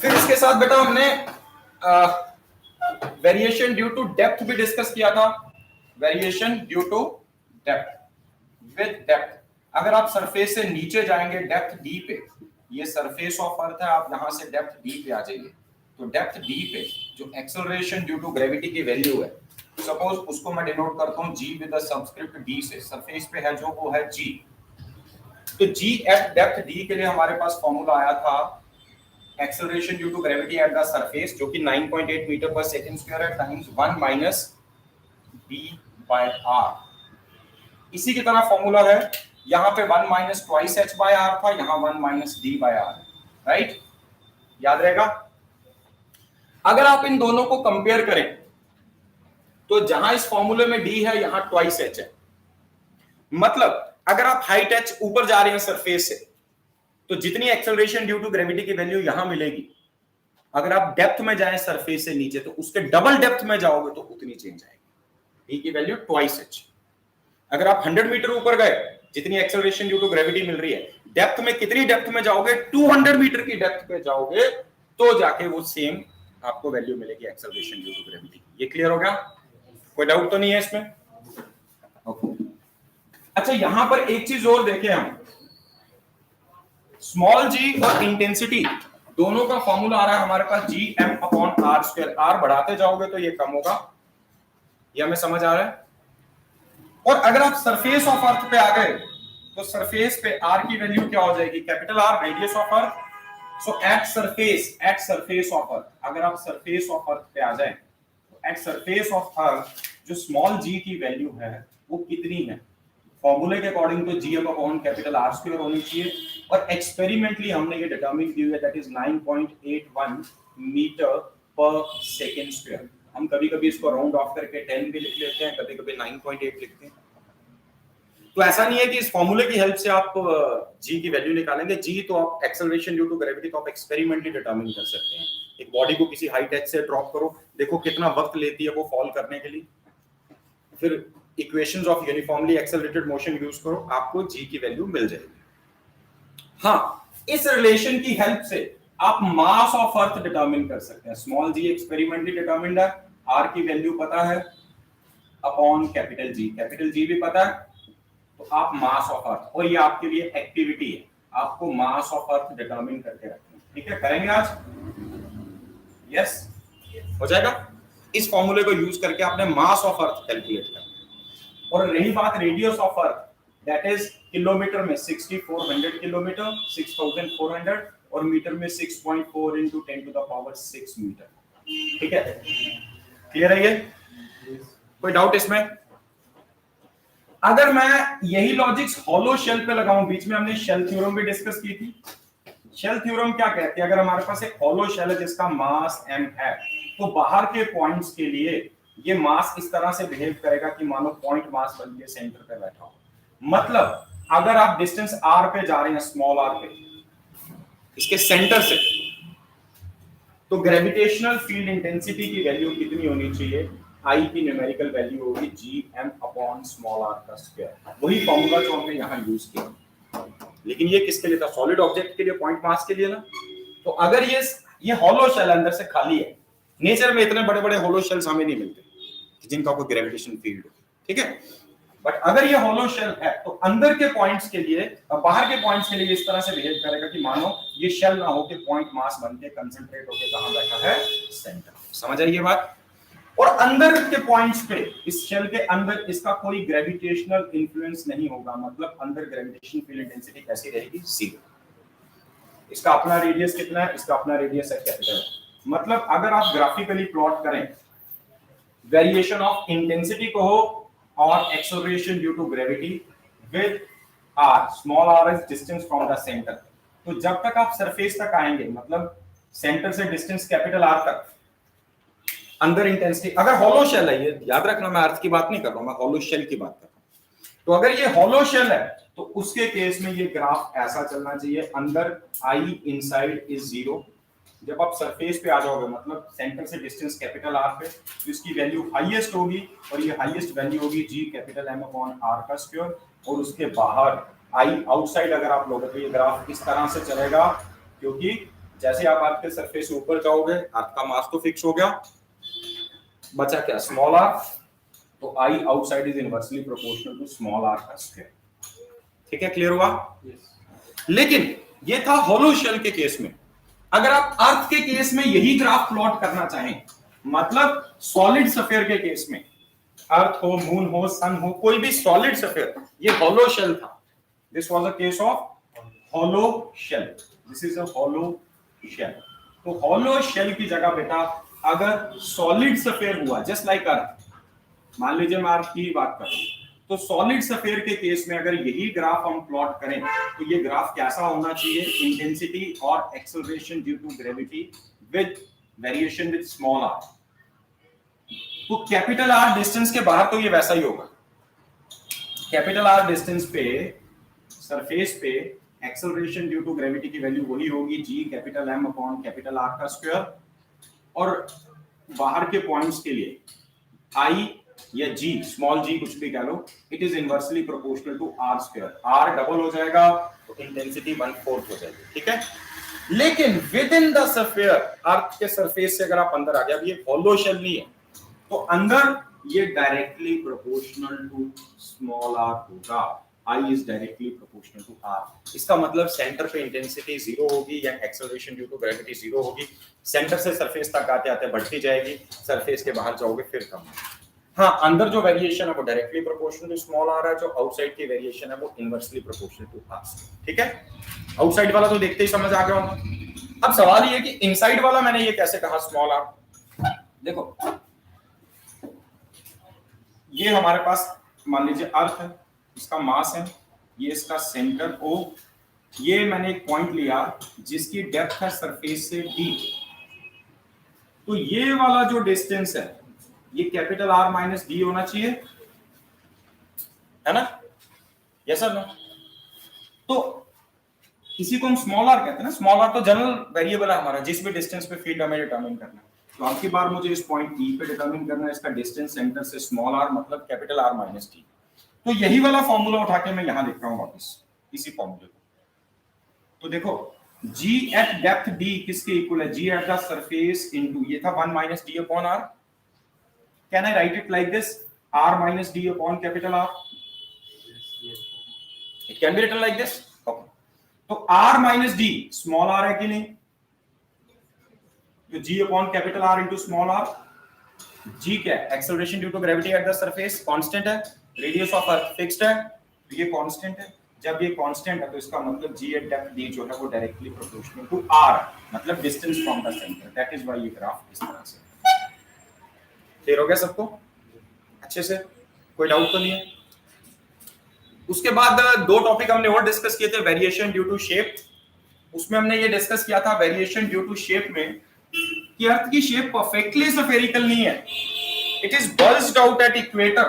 फिर इसके साथ बेटा हमने वेरिएशन ड्यू टू डेप्थ भी डिस्कस किया था। Variation due to depth. With depth, अगर आप सरफेस से नीचे जाएंगे डेप्थ d पे, ये सरफेस ऑफ अर्थ है, आप यहां से डेप्थ d पे आ जाइए, तो डेप्थ d पे जो एक्सेलरेशन ड्यू टू ग्रेविटी की वैल्यू है, सपोज उसको मैं डिनोट करता हूं g with the subscript d से, सरफेस पे है जो वो है g। तो g एट डेप्थ d के लिए हमारे पास फॉर्मूला आया था acceleration due to gravity at the surface, जो कि 9.8 मीटर पर सेकंड स्क्वायर है, times 1 minus d by r। इसी की तरह फॉर्मूला है, यहां पे 1 minus twice h by r था, यहां 1 minus d by r, right, याद रहेगा। अगर आप इन दोनों को कंपेयर करें तो जहां इस फॉर्मूले में d है यहां ट्वाइस h है, मतलब अगर आप हाइट h ऊपर जा रहे हैं सरफेस से तो जितनी एक्सेलरेशन ड्यू टू ग्रेविटी की वैल्यू यहां मिलेगी, अगर आप डेप्थ में जाएं सरफेस से नीचे तो उसके डबल डेप्थ में जाओगे तो उतनी चेंज आएगी, d की वैल्यू ट्वाइस h। अगर आप 100 मीटर ऊपर गए, जितनी एक्सेलरेशन ड्यू टू ग्रेविटी मिल रही है, डेप्थ में कितनी डेप्थ में जाओगे, 200 मीटर की डेप्थ पे जाओगे तो जाके वो सेम आपको वैल्यू मिलेगी एक्सेलरेशन ड्यू टू ग्रेविटी। ये क्लियर हो गया, कोई डाउट तो नहीं है इसमें? ओके। अच्छा, यहां पर एक चीज और देखें हम, स्मॉल जी और इंटेंसिटी दोनों का फॉर्मूला आ रहा है हमारे पास G M upon R square. R बढ़ाते जाओगे तो ये कम होगा, ये हमें समझ आ रहा है। और अगर आप सरफेस ऑफ अर्थ पे आ गए तो सरफेस पे आर की वैल्यू क्या हो जाएगी, capital R, radius of earth. So at surface of earth, अगर आप सरफेस ऑफ अर्थ पे आ जाए तो एट सरफेस ऑफ अर्थ जो स्मॉल जी की वैल्यू है वो कितनी है, फॉर्मूले के अकॉर्डिंग तो G M upon capital R square होनी चाहिए, और एक्सपेरिमेंटली हमने ये डिटरमिन की हुई है, दैट इज 9.81 मीटर पर सेकंड स्क्वायर। हम कभी-कभी इसको राउंड ऑफ करके 10 भी लिख लेते हैं, कभी-कभी 9.8 लिखते हैं। तो ऐसा नहीं है कि इस फॉर्मूले की हेल्प से आप जी की वैल्यू निकालेंगे। जी तो आप एक्सेलरेशन ड्यू टू ग्रेविटी तो आप एक्सपेरिमेंटली डिटरमिन कर सकते हैं। एक बॉडी को किसी हाइट h से ड्रॉप करो, देखो कितना वक्त लेती है वो फॉल करने के लिए, फिर equations of uniformly accelerated motion use करो, आपको जी की वैल्यू मिल जाएगी। हाँ, इस रिलेशन की हेल्प से आप मास ऑफ अर्थ डिटरमिन कर सकते हैं। स्मॉल जी एक्सपेरिमेंटली डिटरमिन्ड है, आर की वैल्यू पता है अपॉन कैपिटल जी भी पता है, तो आप मास ऑफ अर्थ, और ये आपके लिए एक्टिविटी है, आपको मास ऑफ अर्थ डिटरमिन करके रखना है। ठीक है, करेंगे आज? यस, हो जाएगा। इस फॉर्मूले को यूज करके आपने मास ऑफ अर्थ कैलकुलेट करना। और रही बात radius of earth, that is kilometre में 6400 किलोमीटर, 6400, और मीटर में 6.4 into 10 to the power 6 metre. ठीक है, क्लियर है ये? कोई डाउट इसमें? अगर मैं यही लॉजिक्स हॉलो शेल पे लगाऊं, बीच में हमने शेल थ्योरम भी डिस्कस की थी। शेल थ्योरम क्या कहती है, अगर हमारे पास एक हॉलो शेल है जिसका मास m है, तो बाहर के पॉइंट्स के लिए ये मास इस तरह से बिहेव करेगा कि मानो पॉइंट मास बन के सेंटर पे बैठा हो। मतलब अगर आप डिस्टेंस r पे जा रहे हैं, स्मॉल r पे, इसके सेंटर से, तो ग्रेविटेशनल फील्ड इंटेंसिटी की वैल्यू कितनी होनी चाहिए, आई की न्यूमेरिकल वैल्यू होगी G M upon small R का स्क्वायर। वही फॉर्मूला जो हमने यहाँ यूज किया, लेकिन ये किसके लिए था, सॉलिड ऑब्जेक्ट के लिए, पॉइंट मास के लिए ना। तो अगर ये हॉलो शेल अंदर से खाली है, नेचर में इतने बड़े बड़े हॉलो शेल्स हमें नहीं मिलते जिनका कोई ग्रेविटेशन फील्ड हो, ठीक है। बट अगर ये हॉलो शेल है तो अंदर के पॉइंट्स के लिए और बाहर के पॉइंट्स के लिए इस तरह से बिहेव करेगा कि मानो ये शेल ना हो के पॉइंट मास बन के कंसंट्रेट होके कहां बैठा है, सेंटर। समझ आई ये बात? और अंदर के पॉइंट्स पे, इस शेल के अंदर इसका कोई ग्रेविटेशनल इंफ्लुएंस नहीं होगा, मतलब अंदर ग्रेविटेशन फील्ड इंटेंसिटी कैसी रहेगी, जीरो। इसका अपना रेडियस कितना है, इसका अपना रेडियस है कैपिटल। मतलब अगर आप ग्राफिकली प्लॉट करें वेरिएशन ऑफ इंटेंसिटी को हो और acceleration due to gravity with r, small r is distance from the centre, तो जब तक आप सरफेस तक आएंगे, मतलब सेंटर से डिस्टेंस कैपिटल r तक, अंदर इंटेंसिटी, अगर हॉलो शेल है, ये याद रखना, मैं अर्थ की बात नहीं कर रहा हूं, मैं हॉलो शेल की बात कर रहा हूं। तो अगर ये हॉलो शेल है तो उसके केस में ये ग्राफ ऐसा चलना चाहिए, अंदर i इनसाइड इज 0। जब आप सरफेस पे आ जाओगे, मतलब सेंटर से डिस्टेंस कैपिटल r पे, तो इसकी वैल्यू हाईएस्ट होगी, और ये हाईएस्ट वैल्यू होगी g capital m upon r का स्क्वायर, और उसके बाहर i आउटसाइड अगर आप लोगे तो ये ग्राफ इस तरह से चलेगा, क्योंकि जैसे आप अर्थ के सरफेस से ऊपर जाओगे, अर्थ का मास तो फिक्स हो गया, बचा क्या, स्मॉल r, तो i outside is inversely proportional to small r का स्क्वायर। ठीक है, क्लियर हुआ? लेकिन ये था हॉलो शेल के केस में। अगर आप अर्थ के केस में यही ग्राफ प्लॉट करना चाहें, मतलब सॉलिड स्फीयर के केस में, अर्थ हो, मून हो, सन हो, कोई भी सॉलिड स्फीयर, ये हॉलो शेल था। This was a case of hollow shell, this is a hollow shell. तो हॉलो शेल की जगह बेटा अगर सॉलिड स्फीयर हुआ, जस्ट लाइक अर्थ, मान लीजिए मैं अर्थ की बात कर रहा हूं, तो सॉलिड सफेयर के केस में अगर यही ग्राफ हम प्लॉट करें तो ये ग्राफ कैसा होना चाहिए? इंटेंसिटी और acceleration due to gravity with variation with small are. तो कैपिटल आर डिस्टेंस के बाहर तो ये वैसा ही होगा। कैपिटल आर डिस्टेंस पे सरफेस पे एक्सेलरेशन ड्यू टू ग्रेविटी की वैल्यू वही होगी G capital M upon capital R का स्क्वायर, और बाहर के पॉइंट्स के लिए आई या जी, स्मॉल जी कुछ भी कह लो, it is inversely proportional to r square. R double हो जाएगा तो इंटेंसिटी 1/4 हो जाएगी, ठीक है। लेकिन विद इन द सफेयर, अर्थ के सरफेस से अगर आप अंदर आ गए, अब ये हॉलो शेल नहीं है, तो अंदर ये directly proportional to small r होगा। I is directly proportional to r. इसका मतलब सेंटर पे इंटेंसिटी 0 होगी या एक्सेलरेशन ड्यू टू ग्रेविटी 0 होगी। सेंटर से सरफेस तक आते आते बढ़ती जाएगी, सरफेस के बाहर जाओगे फिर कम। हाँ, अंदर जो वेरिएशन है वो directly proportional to small R है, जो आउटसाइड की वेरिएशन है वो इनवर्सली प्रोपोर्शनल टू आर। ठीक है, आउटसाइड वाला तो देखते ही समझ आ गया होगा। अब सवाल ये है कि इनसाइड वाला मैंने ये कैसे कहा स्मॉल आर। देखो, ये हमारे पास मान लीजिए अर्थ है, इसका मास है, ये इसका सेंटर ओ, ये मैंने एक पॉइंट लिया जिसकी डेप्थ है सरफेस से डी, तो ये वाला जो डिस्टेंस है ये कैपिटल आर माइनस डी होना चाहिए, है ना? Yes sir, no? तो इसी को हम स्मॉल आर कहते हैं ना। स्मॉल आर तो जनरल वेरिएबल है हमारा, जिस भी डिस्टेंस पे फील्ड हमें डिटरमिन करना है। तो आपकी बार मुझे इस पॉइंट ई पे डिटरमिन करना है, इसका डिस्टेंस सेंटर से स्मॉल आर मतलब कैपिटल आर माइनस डी। तो यही वाला फॉर्मूला उठा के मैं यहां लिख रहा हूं वापस, इसी फॉर्मूले को। तो देखो, g एट डेप्थ d किसके इक्वल है? g at the surface into, ये था 1 minus D upon R. Can I write it like this, r minus D upon capital R? It can be written like this. तो r minus D small r है कि नहीं? तो g upon capital R into small r। g क्या है? Acceleration due to gravity at the surface, constant है। Radius of earth fixed है, तो ये कांस्टेंट है। जब ये कांस्टेंट है तो इसका मतलब g एट डेप्थ d जो है वो डायरेक्टली प्रोपोर्शनल टू r, मतलब distance from the centre. That is why ये ग्राफ इस तरह से। क्लियर हो गया सबको अच्छे से? कोई डाउट तो नहीं है? उसके बाद दो टॉपिक हमने और डिस्कस किए थे, वेरिएशन ड्यू टू शेप। उसमें हमने ये डिस्कस किया था वेरिएशन ड्यू टू शेप में कि अर्थ की शेप परफेक्टली स्फेरिकल नहीं है, it is bulged out at equator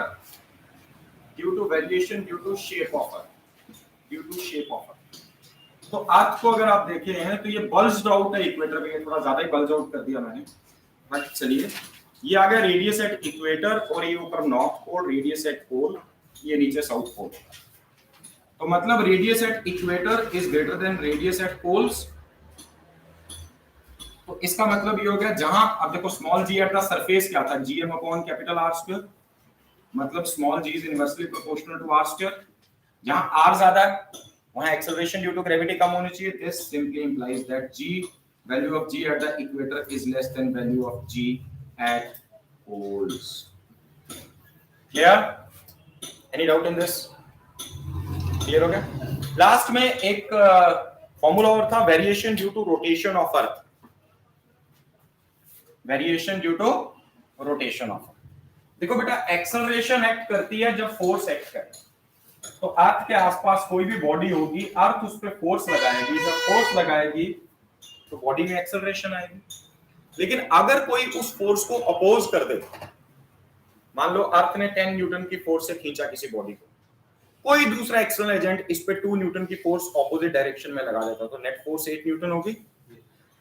due to variation due to shape of earth, due to shape of earth. तो अर्थ को अगर आप देखे हैं तो ये बल्ज्ड आउट है इक्वेटर पे, थोड़ा ज्यादा ही बल्ज आउट कर दिया मैंने, बट चलिए। ये आ गया रेडियस एट इक्वेटर, और ये ऊपर north pole, radius at pole, ये नीचे साउथ पोल। तो मतलब radius at equator is greater than radius at poles. तो इसका मतलब ये हो गया, जहां अब देखो small g at the surface क्या था? gm upon capital R square, मतलब small g is inversely proportional to R square. जहां R ज्यादा है वहां एक्सेलरेशन ड्यू टू ग्रेविटी कम होनी चाहिए। This simply implies that g, value of g at the equator is less than value of g at poles. Clear? Any doubt in this? Clear हो गया? Last में एक फॉर्मूला और था, variation due to rotation of earth. Variation due to rotation of earth. देखो बेटा, acceleration act करती है जब फोर्स एक्ट करे। तो अर्थ के आसपास कोई भी बॉडी होगी, अर्थ उस पर फोर्स लगाएगी, जब फोर्स लगाएगी तो बॉडी में एक्सेलरेशन आएगी। लेकिन अगर कोई उस फोर्स को अपोज कर दे, मान लो अर्थ ने 10 न्यूटन की फोर्स से खींचा किसी बॉडी को, कोई दूसरा एक्सटर्नल एजेंट इस पे 2 न्यूटन की फोर्स ऑपोजिट डायरेक्शन में लगा देता, तो नेट फोर्स 8 न्यूटन होगी।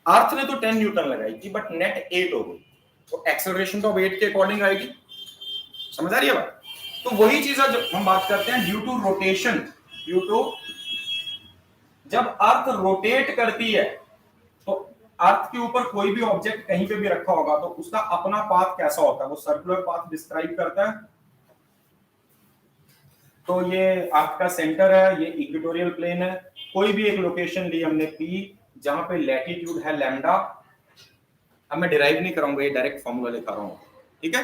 अर्थ ने तो 10 न्यूटन लगाई थी, बट नेट 8 हो गई, तो एक्सेलरेशन तो 8 के अकॉर्डिंग आएगी। समझ आ रही है बात? तो वही चीज है जो हम बात करते हैं due to rotation. Due to, जब अर्थ रोटेट करती है तो अर्थ के ऊपर कोई भी ऑब्जेक्ट कहीं पे भी रखा होगा तो उसका अपना पाथ कैसा होता है? वो सर्कुलर पाथ डिस्क्राइब करता है। तो ये अर्थ का सेंटर है, ये इक्वेटोरियल प्लेन है, कोई भी एक लोकेशन ली हमने P, जहां पे लैटिट्यूड है लैम्डा। अब मैं डिराइव नहीं कराऊंगा, ये डायरेक्ट फॉर्मूला लिखा रहा हूं, ठीक है?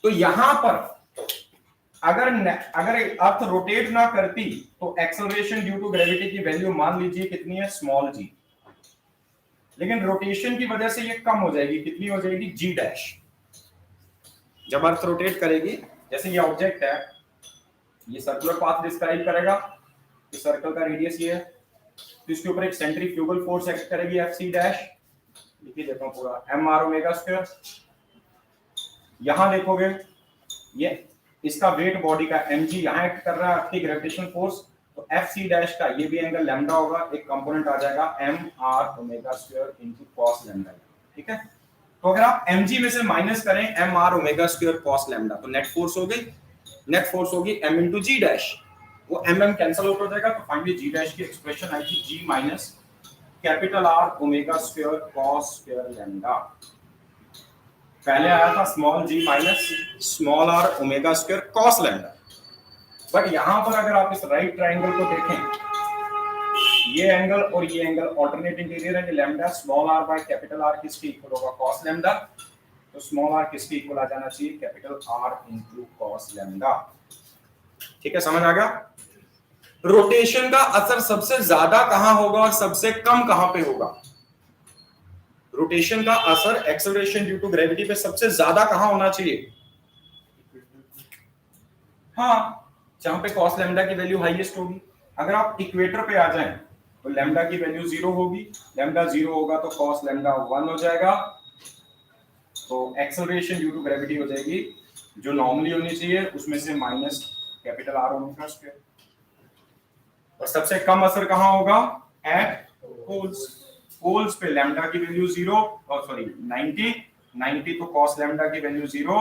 तो यहां पर अगर अर्थ रोटेट ना करती तो एक्सेलरेशन ड्यू टू ग्रेविटी की वैल्यू मान लीजिए कितनी है? Small g। लेकिन रोटेशन की वजह से ये कम हो जाएगी, कितनी हो जाएगी? g dash. जब अर्थ रोटेट करेगी, जैसे ये ऑब्जेक्ट है, ये सर्कुलर पाथ डिस्क्राइब करेगा, इस सर्कल का रेडियस ये है, तो इसके ऊपर एक सेंट्रीफ्यूगल फोर्स एक्ट करेगी Fc डैश, लिख देता हूं पूरा, mr ओमेगा स्क्वायर। यहां देखोगे ये इसका वेट बॉडी का mg यहां एक्ट कर रहा है, आपकी ग्रेविटेशन फोर्स, तो Fc डैश का ये भी एंगल लैम्डा होगा, एक कंपोनेंट आ जाएगा mr omega square into cos lambda, ठीक है। तो अगर आप mg में से माइनस करें mr omega square cos lambda, तो नेट फोर्स हो गई, नेट फोर्स होगी m इनटू g डैश, वो mm कैंसिल आउट हो जाएगा, तो फाइनली g डैश की एक्सप्रेशन आएगी g minus capital R omega square cos square lambda. पहले आया था small g minus small r omega square cos lambda, but यहां पर अगर आप इस राइट ट्रायंगल को देखें, ये एंगल और ये एंगल ऑल्टरनेट इंटीरियर है, lambda small r by capital R किसके इक्वल होगा, cos लैम्डा, तो स्मॉल r किसके इक्वल आ जाना चाहिए, capital R into cos lambda. ठीक है, समझ आ गया। रोटेशन का असर सबसे ज्यादा कहां होगा और सबसे कम कहां पे होगा? रोटेशन का असर एक्सेलरेशन ड्यू टू ग्रेविटी पे सबसे ज्यादा कहां होना चाहिए? हाँ, जहां पे cos लैम्डा की वैल्यू हाईएस्ट होगी। अगर आप इक्वेटर पे आ जाएं तो लैम्डा की वैल्यू 0 होगी, लैम्डा 0 होगा तो cos लैम्डा 1 हो जाएगा, तो एक्सेलरेशन ड्यू टू ग्रेविटी हो जाएगी जो नॉर्मली होनी चाहिए उसमें से minus capital R omega square. और सबसे कम असर कहां होगा? At poles. पोल्स पे लैम्डा की वैल्यू 0 और सॉरी 90 तो cos लैम्डा की वैल्यू 0,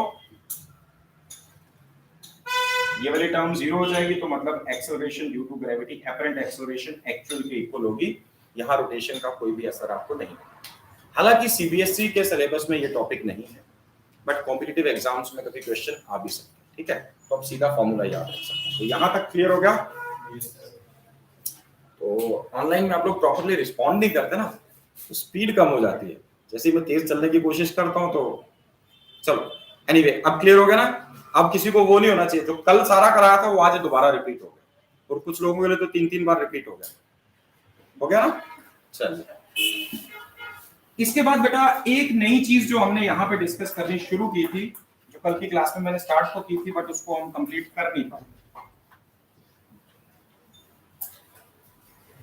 ये वाली टर्म 0 हो जाएगी, तो मतलब acceleration due to gravity apparent acceleration actual के इक्वल होगी। यहां रोटेशन का कोई भी असर आपको नहीं है। हालांकि सीबीएसई के सिलेबस में ये टॉपिक नहीं है, बट कॉम्पिटिटिव एग्जाम्स में कभी क्वेश्चन आ भी सकते हैं, ठीक है। तो अब सीधा फॉर्मूला याद रख सकते हैं। तो यहां तक क्लियर हो गया। तो ऑनलाइन में आप लोग प्रॉपर्ली रिस्पॉन्ड नहीं करते ना, तो स्पीड कम हो जाती है। जैसे मैं तेज चलने की कोशिश करता हूं तो चलो, एनीवे अब क्लियर हो गया ना। अब किसी को वो नहीं होना चाहिए, तो कल सारा कराया था वो आज दोबारा रिपीट हो गया, और कुछ लोगों के लिए तो 3-3 बार रिपीट हो गया ना। चलिए, इसके बाद बेटा एक नई चीज जो हमने यहाँ पे डिस्कस करनी शुरू की थी, जो कल की क्लास में मैंने स्टार्ट तो की थी बट उसको हम कंप्लीट कर नहीं पाए।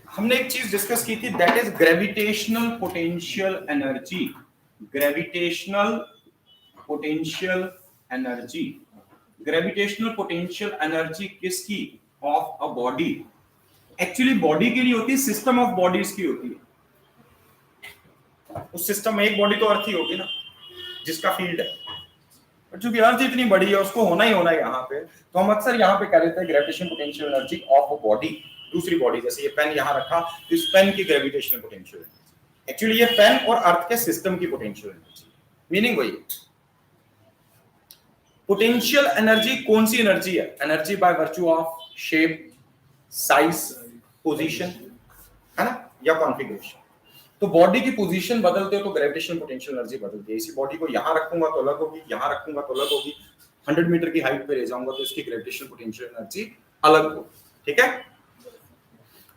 हमने एक चीज डिस्कस की थी, that is gravitational potential energy. Gravitational potential energy, gravitational potential energy किसकी? Of a body. Actually body की नहीं होती, सिस्टम ऑफ बॉडीज की होती है। उस सिस्टम में एक बॉडी तो अर्थ ही होगी ना, जिसका फील्ड है, बट चूंकि अर्थ इतनी बड़ी है उसको होना ही होना है यहाँ पे, तो हम अक्सर यहाँ पे कह देते हैं gravitational potential energy of a body. दूसरी बॉडी, जैसे ये पेन यहाँ रखा, तो इस पेन की ग्रेविटेशनल पोटेंशियल एनर्जी, एक्चुअली ये पेन और अर्थ के सिस्टम की पोटेंशियल एनर्जी, मीनिंग वही है। पोटेंशियल एनर्जी कौन सी एनर्जी है? Energy by virtue of shape, size, position, है ना, या कॉन्फ़िगरेशन। तो बॉडी की पोजीशन बदलते हो तो ग्रेविटेशनल पोटेंशियल एनर्जी बदलती है। इसी बॉडी को यहां रखूंगा तो अलग होगी, यहां रखूंगा तो अलग होगी, 100 मीटर की हाइट पे ले जाऊंगा तो इसकी ग्रेविटेशनल पोटेंशियल एनर्जी अलग होगी, ठीक है।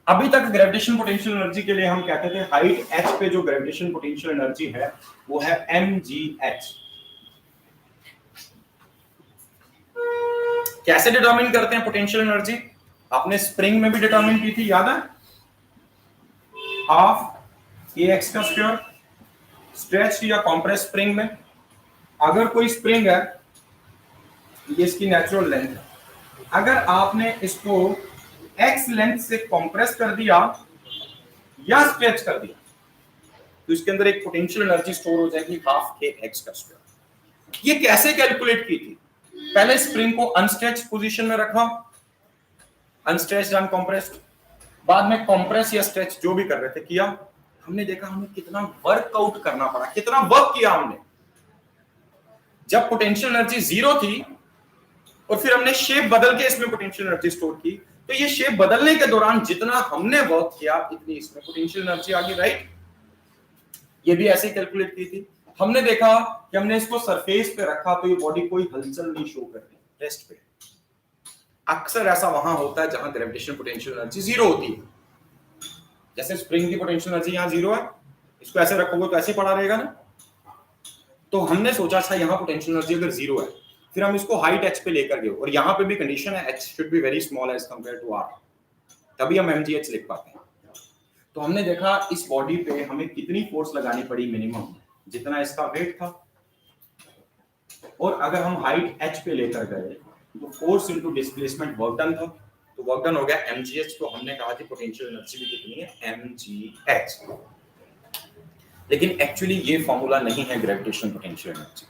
अभी तक ग्रेविटेशनल पोटेंशियल एनर्जी के लिए हम कहते थे हाइट h पे जो ग्रेविटेशनल पोटेंशियल एनर्जी है वो है mgh। कैसे डिटरमिन करते हैं पोटेंशियल एनर्जी? आपने स्प्रिंग में भी डिटरमिन की थी, याद है? हाफ ax का स्क्वायर स्ट्रेच या कॉम्प्रेस स्प्रिंग में, अगर कोई स्प्रिंग है, ये इसकी नेचुरल लेंथ है, अगर आपने इसको x लेंथ से कॉम्प्रेस कर दिया या स्ट्रेच कर दिया तो इसके अंदर एक पोटेंशियल एनर्जी स्टोर हो जाएगी हाफ kx का स्क्वायर। ये कैसे कैलकुलेट की थी? पहले स्प्रिंग को अनस्ट्रेच पोजीशन में रखा, अनस्ट्रेच्ड अनकॉम्प्रेस्ड, बाद में कॉम्प्रेस या स्ट्रेच जो भी कर रहे थे किया। हमने देखा हमें कितना वर्कआउट करना पड़ा, कितना वर्क किया हमने। जब पोटेंशियल एनर्जी 0 थी और फिर हमने शेप बदल के इसमें पोटेंशियल एनर्जी स्टोर की, तो ये शेप बदलने के दौरान जितना हमने वर्क किया इतनी इसमें पोटेंशियल एनर्जी आ गई, राइट। ये भी ऐसे ही कैलकुलेट की थी। हमने देखा कि हमने इसको सरफेस पे रखा तो ये बॉडी कोई हलचल नहीं शो कर रही रेस्ट पे। अक्सर ऐसा वहां होता है जहां ग्रेविटेशनल पोटेंशियल एनर्जी 0 होती है। जैसे स्प्रिंग की पोटेंशियल एनर्जी यहाँ 0 है, इसको ऐसे रखोगे तो ऐसे पड़ा रहेगा ना। तो हमने सोचा था यहाँ पोटेंशियल एनर्जी अगर 0 है फिर हम इसको हाइट h पे लेकर गए और यहाँ पे भी कंडीशन है h should be very small as compare to r, तभी हम mgh लिख पाते हैं। तो हमने देखा इस बॉडी पे हमें कितनी फोर्स लगानी पड़ी, मिनिमम जितना इसका वेट था, और अगर हम हाइट h पे लेकर गए तो force into displacement work done था, तो वर्क डन हो गया mgh। तो हमने कहा थी पोटेंशियल एनर्जी भी कितनी है, mgh। लेकिन एक्चुअली ये फॉर्मूला नहीं है ग्रेविटेशनल पोटेंशियल एनर्जी।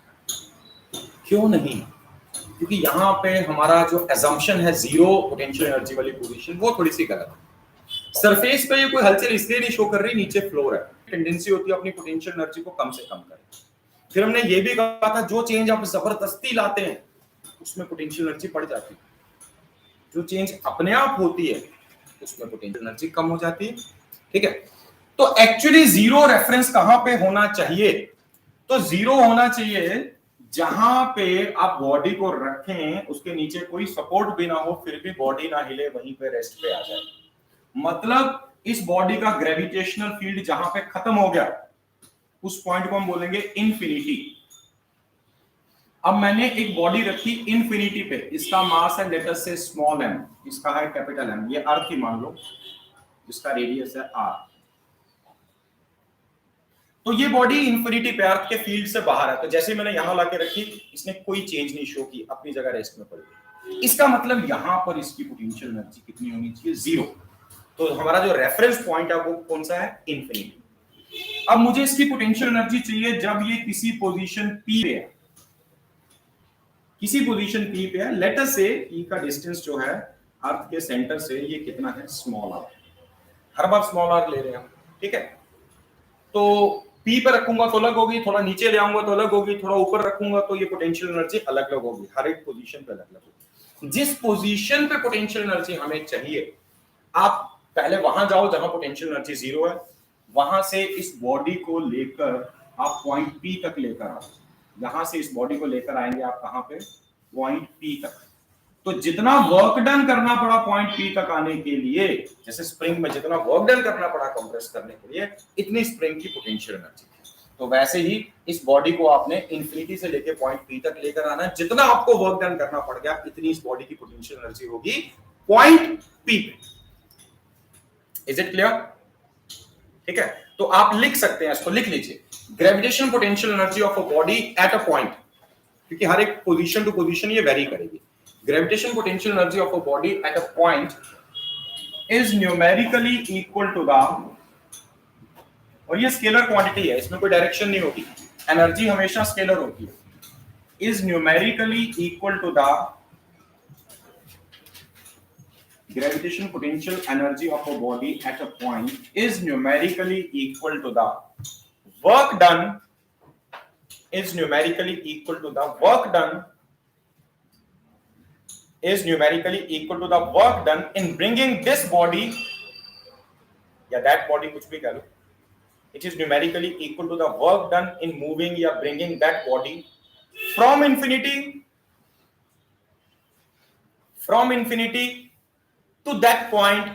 क्यों नहीं? क्योंकि यहाँ पे हमारा जो assumption है जीरो पोटेंशियल एनर्जी वाली पोजीशन, वो थोड़ी सी गलत है। सरफेस पे ये कोई हलचल इसलिए नहीं शो कर रही, नीचे फ्लोर है, टेंडेंसी होती है अपनी पोटेंशियल एनर्जी को कम से कम करें। फिर हमने ये भी कहा था जो चेंज आप जबरदस्ती लाते हैं उसमें पोटेंशियल एनर्जी बढ़ जाती है, जो चेंज अपने आप होती है उसमें पोटेंशियल एनर्जी कम हो जाती है। ठीक है, तो एक्चुअली जीरो रेफरेंस कहां पे होना चाहिए? तो जीरो होना चाहिए जहां पे आप बॉडी को रखें, उसके नीचे कोई सपोर्ट भी ना हो, फिर भी बॉडी ना हिले, वहीं पे रेस्ट पे आ जाए। मतलब इस बॉडी का ग्रेविटेशनल फील्ड जहां पे खत्म हो गया उस पॉइंट को हम बोलेंगे इन्फिनिटी। अब मैंने एक बॉडी रखी इन्फिनिटी पे, इसका मास है लेट अस से स्मॉल m, इसका है कैपिटल M, ये अर्थ ही मान लो जिसका रेडियस है r। तो ये बॉडी इन्फिनिटी पे अर्थ के फील्ड से बाहर है, तो जैसे मैंने यहां लाके रखी इसने कोई चेंज नहीं शो की, अपनी जगह रेस्ट में पड़ गई। इसका मतलब यहां पर इसकी पोटेंशियल एनर्जी कितनी होनी चाहिए, जीरो। तो हमारा जो रेफरेंस पॉइंट है वो कौन सा है, इन्फिनिटी। अब मुझे इसकी पोटेंशियल एनर्जी चाहिए जब ये किसी पोजीशन P पे है, किसी पोजीशन P पे है। लेट अस से P का डिस्टेंस जो है अर्थ के सेंटर से ये कितना है, स्मॉल r। हर बार स्मॉल r ले रहे हैं हम, ठीक है। तो P पे रखूंगा तो अलग होगी, थोड़ा नीचे ले आऊंगा तो अलग होगी, थोड़ा ऊपर रखूंगा तो ये पोटेंशियल एनर्जी अलग अलग होगी, हर एक पोजीशन पे अलग अलग होगी। जिस पोजीशन पे पोटेंशियल एनर्जी हमें चाहिए, आप पहले वहां जाओ जहां पोटेंशियल एनर्जी जीरो है, वहां से इस बॉडी को लेकर आप पॉइंट P तक लेकर आओ। यहां से इस बॉडी को लेकर आएंगे आप कहां पे, पॉइंट P तक। तो जितना वर्क डन करना पड़ा पॉइंट P तक आने के लिए, जैसे स्प्रिंग में जितना वर्क डन करना पड़ा कंप्रेस करने के लिए, इतनी स्प्रिंग की पोटेंशियल एनर्जी। तो वैसे ही इस बॉडी को आपने इंफिनिटी से लेके पॉइंट P तक लेकर आना है, जितना आपको वर्क डन करना पड़ गया इतनी इस बॉडी की पोटेंशियल एनर्जी होगी पॉइंट P पे। Is it clear? ठीक है, तो आप लिख सकते हैं, इसको लिख लीजिए, gravitational potential energy of a body at a point, क्योंकि हर एक पोजीशन टू पोजीशन ये वेरी करेगी। Gravitational potential energy of a body at a point is numerically equal to the, और ये स्केलर क्वांटिटी है, इसमें कोई डायरेक्शन नहीं होगी, एनर्जी हमेशा स्केलर होती है, is numerically equal to the gravitational potential energy of a body at a point is numerically equal to the work done, is numerically equal to the work done, is numerically equal to the work done in bringing this body या that body कुछ भी कह लो, it is numerically equal to the work done in moving या bringing that body from infinity to that point,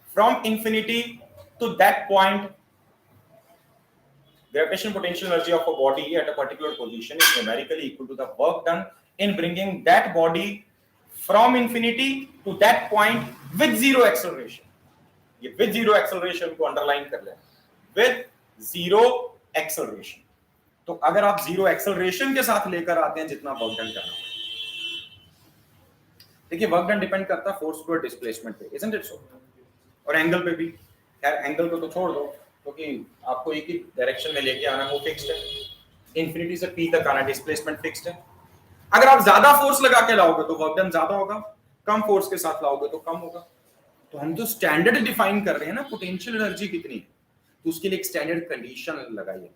from infinity to that point. Gravitational potential energy of a body at a particular position is numerically equal to the work done in bringing that body from infinity to that point with zero acceleration. ये with zero acceleration को underline कर लें, with zero acceleration। तो अगर आप zero acceleration के साथ लेकर आते हैं जितना वर्क डन करना, देखिए वर्क डन डिपेंड करता है फोर्स पर डिस्प्लेसमेंट पे, इजंट इट सो, और एंगल पे भी। खैर एंगल को तो छोड़ दो, क्योंकि आपको एक ही डायरेक्शन में लेके आना, वो फिक्स्ड है, इंफिनिटी से P तक आना डिस्प्लेसमेंट फिक्स्ड है। अगर आप ज्यादा फोर्स लगा के लाओगे तो वर्क डन ज्यादा होगा, कम फोर्स के साथ लाओगे तो कम होगा। तो हम तो स्टैंडर्ड डिफाइन कर रहे हैं ना, पोटेंशियल एनर्जी कितनी है, तो उसके लिए एक स्टैंडर्ड कंडीशन लगाइए।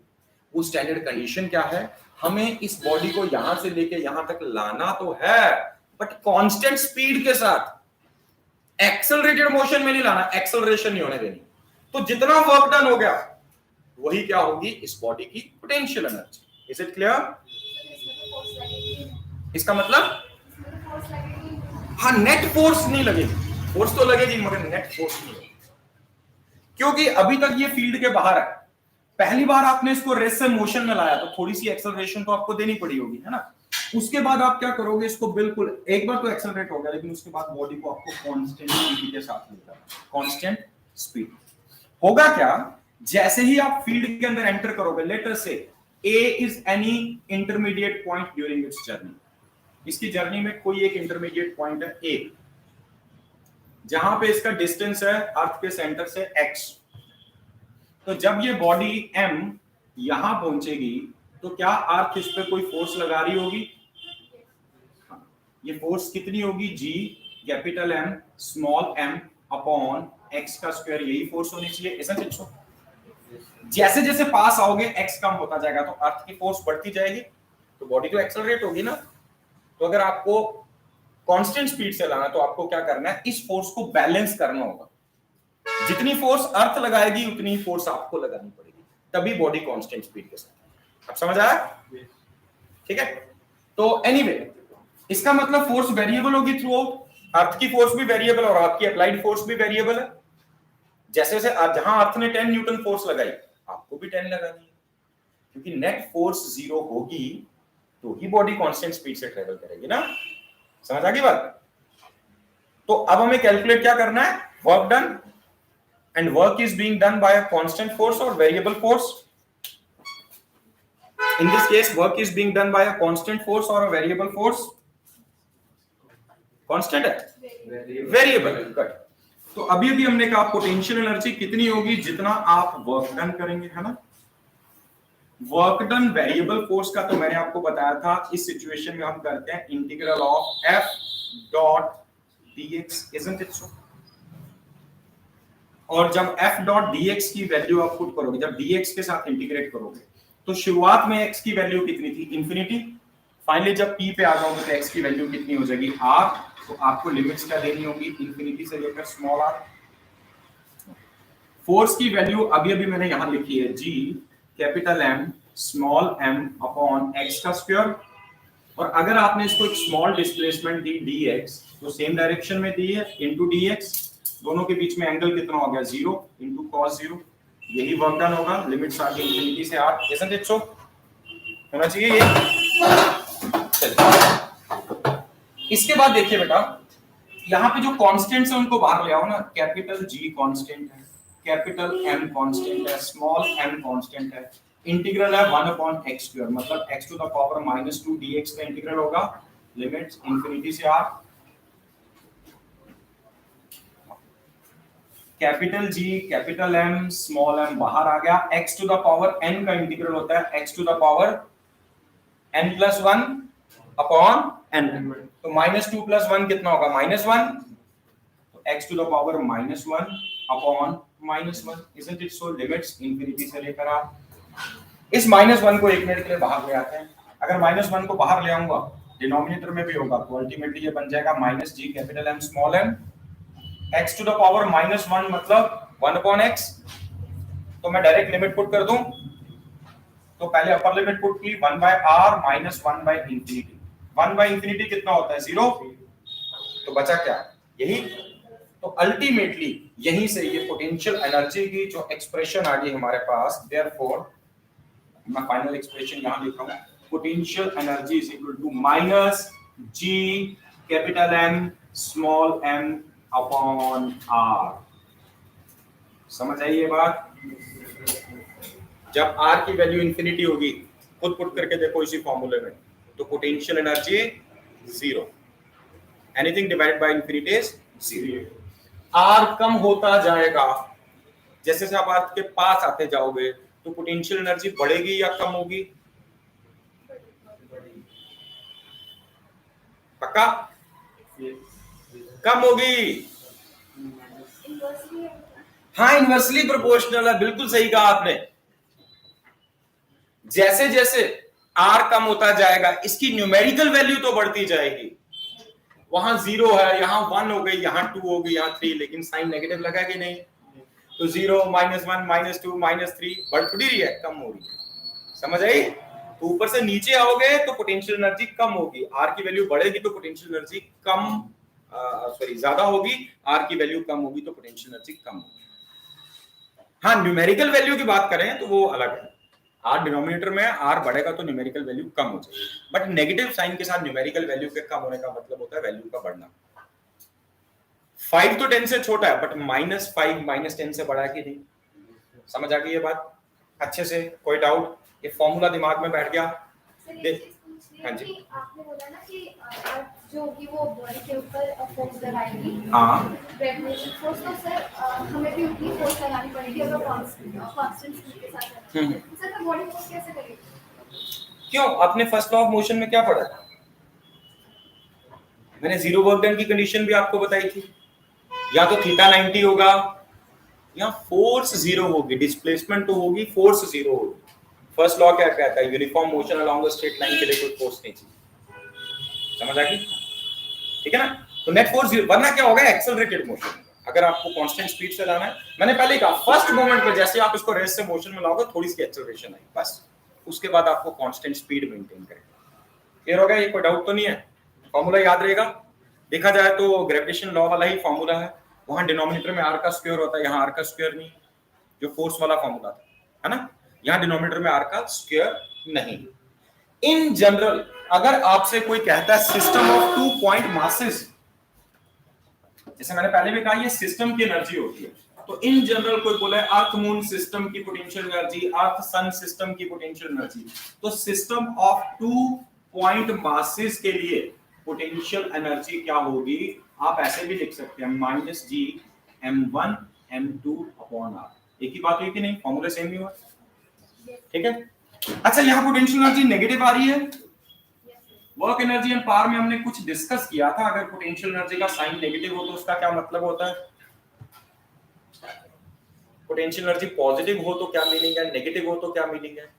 वो स्टैंडर्ड कंडीशन क्या है, हमें इस बॉडी को यहां से लेके यहां तक लाना तो है, बट कांस्टेंट स्पीड के साथ, एक्सेलरेटेड मोशन में नहीं लाना, एक्सेलरेशन नहीं होने देनी। तो जितना वर्क डन हो गया वही क्या होगी, इस बॉडी की potential energy. Is it clear? इसका मतलब हाँ, नेट फोर्स नहीं लगेगी, फोर्स तो लगेगी मगर नेट फोर्स नहीं लगेगी, क्योंकि अभी तक ये फील्ड के बाहर है। पहली बार आपने इसको रेस्ट से मोशन में लाया तो थोड़ी सी एक्सेलरेशन तो आपको देनी पड़ी होगी, है ना। उसके बाद आप क्या करोगे, इसको बिल्कुल एक बार तो एक्सेलरेट हो गया, लेकिन उसके बाद बॉडी को आपको कांस्टेंट स्पीड के साथ लेकर कांस्टेंट स्पीड। होगा क्या, जैसे ही आप फील्ड के अंदर एंटर करोगे, लेट अस से A is any intermediate point during its journey, इसकी जर्नी में कोई एक इंटरमीडिएट पॉइंट है A, जहां पे इसका डिस्टेंस है अर्थ के सेंटर से x। तो जब ये बॉडी M यहां पहुंचेगी तो क्या अर्थ इस पे कोई फोर्स लगा रही होगी? ये फोर्स कितनी होगी? G capital M small m upon x का स्क्वायर, यही फोर्स होनी चाहिए, ऐसा चीज। जैसे जैसे पास आओगे x कम होता जाएगा तो अर्थ की फोर्स बढ़ती जाएगी, तो बॉडी तो एक्सेलरेट होगी ना। तो अगर आपको कांस्टेंट स्पीड से लाना तो आपको क्या करना है, इस फोर्स को बैलेंस करना होगा। जितनी फोर्स अर्थ लगाएगी उतनी ही फोर्स आपको लगानी पड़ेगी, तभी बॉडी कांस्टेंट स्पीड के साथ। अब समझ आया? ठीक है। तो एनीवे इसका मतलब फोर्स वेरिएबल होगी थ्रू आउट, अर्थ की फोर्स भी वेरिएबल और आपकी अप्लाइड फोर्स भी वेरिएबल है। जैसे जैसे जहां अर्थ ने 10 न्यूटन फोर्स लगाई, आपको भी 10 लगानी है, क्योंकि नेट फोर्स 0 होगी तो ही बॉडी कांस्टेंट स्पीड से ट्रेवल करेगी ना। समझ आ गई बात? तो अब हमें कैलकुलेट क्या करना है, work done, and work is being done by a constant force और variable force. In this case work is being done by a constant force और अ वेरिएबल फोर्स। कांस्टेंट है, वेरिएबल। गुड। तो अभी अभी हमने कहा पोटेंशियल एनर्जी कितनी होगी, जितना आप वर्क डन करेंगे, है ना। वर्क डन वेरिएबल फोर्स का तो मैंने आपको बताया था, इस सिचुएशन में हम करते हैं integral of F dot dx, isn't it so? और जब F डॉट dx की वैल्यू आप पुट करोगे, जब dx के साथ इंटीग्रेट करोगे, तो शुरुआत में x की वैल्यू कितनी थी, इंफिनिटी। फाइनली जब p पे आ जाओगे तो x की वैल्यू कितनी हो जाएगी, r। तो आपको लिमिट्स क्या देनी होगी, इंफिनिटी से लेकर स्मॉल r। फोर्स की वैल्यू अभी अभी मैंने यहां लिखी है, G capital M small m upon x का स्क्वायर। और अगर आपने इसको एक स्मॉल डिस्प्लेसमेंट दी dx, तो सेम डायरेक्शन में दी है, इनटू dx, दोनों के बीच में एंगल कितना हो गया, 0 इनटू cos 0, यही वर्क डन होगा। लिमिट्स आ गई इंफिनिटी से r, isn't it so? होना चाहिए ये। इसके बाद देखिए बेटा, यहाँ पे जो कांस्टेंट्स हैं उनको बाहर ले आओ ना। कैपिटल G कांस्टेंट है, कैपिटल M कांस्टेंट है, स्मॉल m कांस्टेंट है। इंटीग्रल है 1 अपॉन x स्क्वायर, मतलब x to the power -2 dx का इंटीग्रल होगा। लिमिट्स इंफिनिटी से r। Capital G capital M small m बाहर आ गया। x to the power n का इंटीग्रल होता है x to the power n plus 1 upon n। तो -2 प्लस 1 कितना होगा, -1। तो x to the power -1 upon -1, isn't it so? Limits infinity से लेकर r। इस -1 को एक मिनट के लिए बाहर ले आते हैं। अगर -1 को बाहर ले आऊंगा, डिनोमिनेटर में भी होगा, तो अल्टीमेटली ये बन जाएगा -g capital M small m। x to the power -1 मतलब 1 अपॉन x। तो मैं डायरेक्ट लिमिट पुट कर दूं, तो पहले अपर लिमिट पुट की 1 bye r minus 1 by infinity. 1 by infinity कितना होता है, 0। तो बचा क्या, यही। तो अल्टीमेटली यहीं से ये पोटेंशियल एनर्जी की जो एक्सप्रेशन आ गई हमारे पास, देयरफॉर मैं फाइनल एक्सप्रेशन यहां लिख रहा हूं, potential energy is equal to minus g capital M small m upon r। समझ आई ये बात? जब r की वैल्यू इंफिनिटी होगी, खुद पुट करके देखो इसी फॉर्मूले में, तो potential energy 0, anything divided by infinity is 0। r कम होता जाएगा, जैसे जैसे आप r के पास आते जाओगे तो पोटेंशियल एनर्जी बढ़ेगी या कम होगी, पक्का? कम होगी। हाँ, इनवर्सली प्रोपोर्शनल है, बिल्कुल सही कहा आपने। जैसे जैसे r कम होता जाएगा, इसकी न्यूमेरिकल वैल्यू तो बढ़ती जाएगी। वहां 0 है, यहाँ 1 हो गई, यहाँ 2 हो गई, यहाँ 3, लेकिन साइन नेगेटिव लगा कि नहीं? तो 0 -1 -2 -3 बढ़ थोड़ी रही है, कम हो रही है। समझ आई? तो ऊपर से नीचे आओगे तो पोटेंशियल एनर्जी कम होगी, r की वैल्यू बढ़ेगी तो पोटेंशियल एनर्जी कम ज्यादा होगी, r की वैल्यू कम होगी तो पोटेंशियल एनर्जी कम होगी। हाँ, न्यूमेरिकल वैल्यू की बात करें तो वो अलग है, आर डिनोमिनेटर में आर बढ़ेगा तो न्यूमेरिकल वैल्यू कम हो जाएगी, बट नेगेटिव साइन के साथ न्यूमेरिकल वैल्यू के कम होने का मतलब होता है वैल्यू का बढ़ना। 5 तो 10 से छोटा है, बट -5 -10 से बड़ा है कि नहीं? समझ आ गई ये बात अच्छे से? कोई डाउट? ये फॉर्मूला दिमाग में बैठ गया? हाँ जी, आपने बोला ना कि जो होगी वो बॉडी के ऊपर फोर्स लगाएगी, हाँ, ग्रेविटेशन फोर्स, तो सर हमें भी उतनी फोर्स लगानी पड़ेगी अगर कांस्टेंट स्पीड के साथ है। सर तो बॉडी फोर्स कैसे करेगी? क्यों? आपने फर्स्ट लॉ ऑफ मोशन में क्या पढ़ा? मैंने जीरो वर्क डन की कंडीशन भी आपको बताई थी। या तो थीटा 90 होगा या फोर्स जीरो होगी, डिस्प्लेसमेंट तो होगी, फोर्स जीरो होगी। फर्स्ट लॉ क्या कहता है? Uniform motion along a straight line के लिए कोई फोर्स नहीं चाहिए। समझ आ गई? ठीक है ना? तो नेट फोर्स, वरना क्या होगा? Accelerated motion. अगर आपको कांस्टेंट स्पीड से लाना है, मैंने पहले कहा फर्स्ट मोमेंट पे जैसे आप इसको रेस्ट से मोशन में लाओगे थोड़ी सी एक्सेलरेशन आई, बस उसके बाद आपको कांस्टेंट स्पीड मेंटेन करेगा। क्लियर हो गया? ये कोई डाउट तो नहीं है? फॉर्मूला याद रहेगा। देखा जाए तो ग्रेविटेशन लॉ वाला ही फॉर्मूला है, वहां डिनोमिनेटर में आर का स्क्वायर होता है, यहाँ आर का स्क्वायर नहीं, जो फोर्स वाला फॉर्मूला था, है ना? यहाँ डिनोमिनेटर में आर का स्क्वायर नहीं। इन जनरल अगर आपसे कोई कहता है सिस्टम ऑफ 2 पॉइंट मासेस, जैसे मैंने पहले भी कहा ये सिस्टम की एनर्जी होती है, तो इन जनरल कोई बोले अर्थ मून सिस्टम की पोटेंशियल एनर्जी, अर्थ सन सिस्टम की पोटेंशियल एनर्जी, तो सिस्टम ऑफ 2 पॉइंट मासेस के लिए पोटेंशियल एनर्जी क्या होगी? आप ऐसे भी लिख सकते हैं -G m1 m2 upon r। एक ही बात हुई कि नहीं? फॉर्मूला सेम ही हुआ, ठीक है? अच्छा, यहाँ पोटेंशियल एनर्जी नेगेटिव आ रही है। वर्क एनर्जी एंड पावर में हमने कुछ डिस्कस किया था, अगर पोटेंशियल एनर्जी का साइन नेगेटिव हो तो उसका क्या मतलब होता है? पोटेंशियल एनर्जी पॉजिटिव हो तो क्या मीनिंग है, नेगेटिव हो तो क्या मीनिंग है?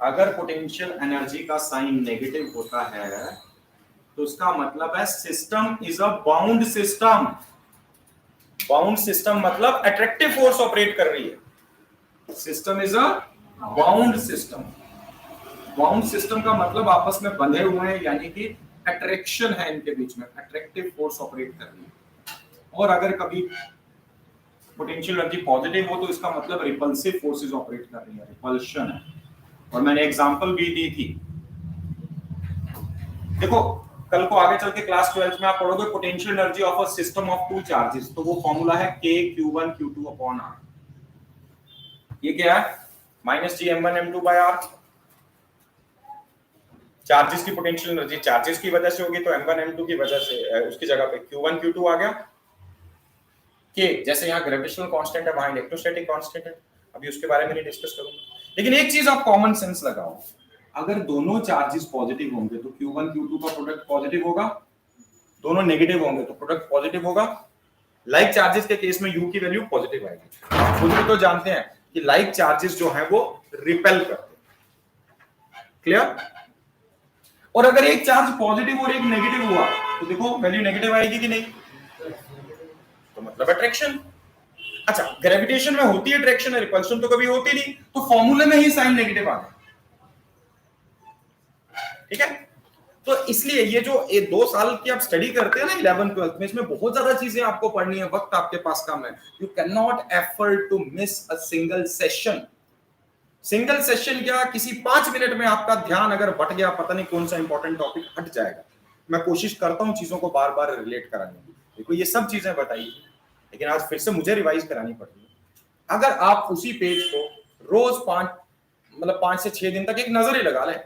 अगर पोटेंशियल एनर्जी का साइन नेगेटिव होता है तो उसका मतलब है system is a bound system. Bound system मतलब अट्रैक्टिव फोर्स ऑपरेट कर रही है। System is a bound system. Bound system का मतलब आपस में बंधे हुए हैं, यानी कि अट्रैक्शन है इनके बीच में, अट्रैक्टिव फोर्स ऑपरेट कर रही है। और अगर कभी पोटेंशियल एनर्जी पॉजिटिव हो तो इसका मतलब रिपल्सिव फोर्सेस ऑपरेट कर रही है, रिपल्शन है। और मैंने एग्जांपल भी दी थी, देखो कल को आगे चल के क्लास 12 में आप पढ़ोगे potential energy of a system of 2 charges, तो वो फॉर्मूला है K Q1 Q2 upon R। ये क्या है? -G m1 m2 by R। Charges की पोटेंशियल एनर्जी चार्जेस की वजह से होगी तो m1 m2 की वजह से, उसकी जगह पे Q1 Q2 आ गया। K जैसे यहाँ ग्रेविटेशनल कांस्टेंट है, वहां इलेक्ट्रोस्टैटिक कांस्टेंट है, अभी उसके बारे में नहीं डिस्कस करूंगा। लेकिन एक चीज आप कॉमन सेंस लगाओ, अगर दोनों चार्जेस पॉजिटिव होंगे तो Q1 Q2 का प्रोडक्ट पॉजिटिव होगा, दोनों नेगेटिव होंगे तो प्रोडक्ट पॉजिटिव होगा। लाइक चार्जेस के केस में U की वैल्यू पॉजिटिव आएगी। खुद भी तो जानते हैं कि लाइक चार्जेस जो हैं वो रिपेल करते हैं। क्लियर? और अगर एक चार्ज पॉजिटिव और एक नेगेटिव हुआ तो देखो वैल्यू नेगेटिव आएगी कि नहीं? तो मतलब अट्रैक्शन। अच्छा, ग्रेविटेशन में होती है अट्रैक्शन, है रिपल्शन तो कभी होती नहीं, तो फॉर्मूले में ही साइन नेगेटिव आ गया। ठीक है? तो इसलिए ये जो 2 साल की आप स्टडी करते हैं ना 11th 12th में, इसमें बहुत ज्यादा चीजें आपको पढ़नी है, वक्त आपके पास कम है। You can not effort to miss a single session. Single session क्या, किसी 5 मिनट में आपका ध्यान अगर बट गया, पता नहीं कौन सा इंपॉर्टेंट टॉपिक हट जाएगा। मैं कोशिश करता हूं चीजों को बार बार रिलेट कराने की। देखो ये सब चीजें बताई थी, लेकिन आज फिर से मुझे रिवाइज करानी पड़ रही है। अगर आप उसी पेज को रोज 5 से 6 दिन तक एक नजर ही लगा लें,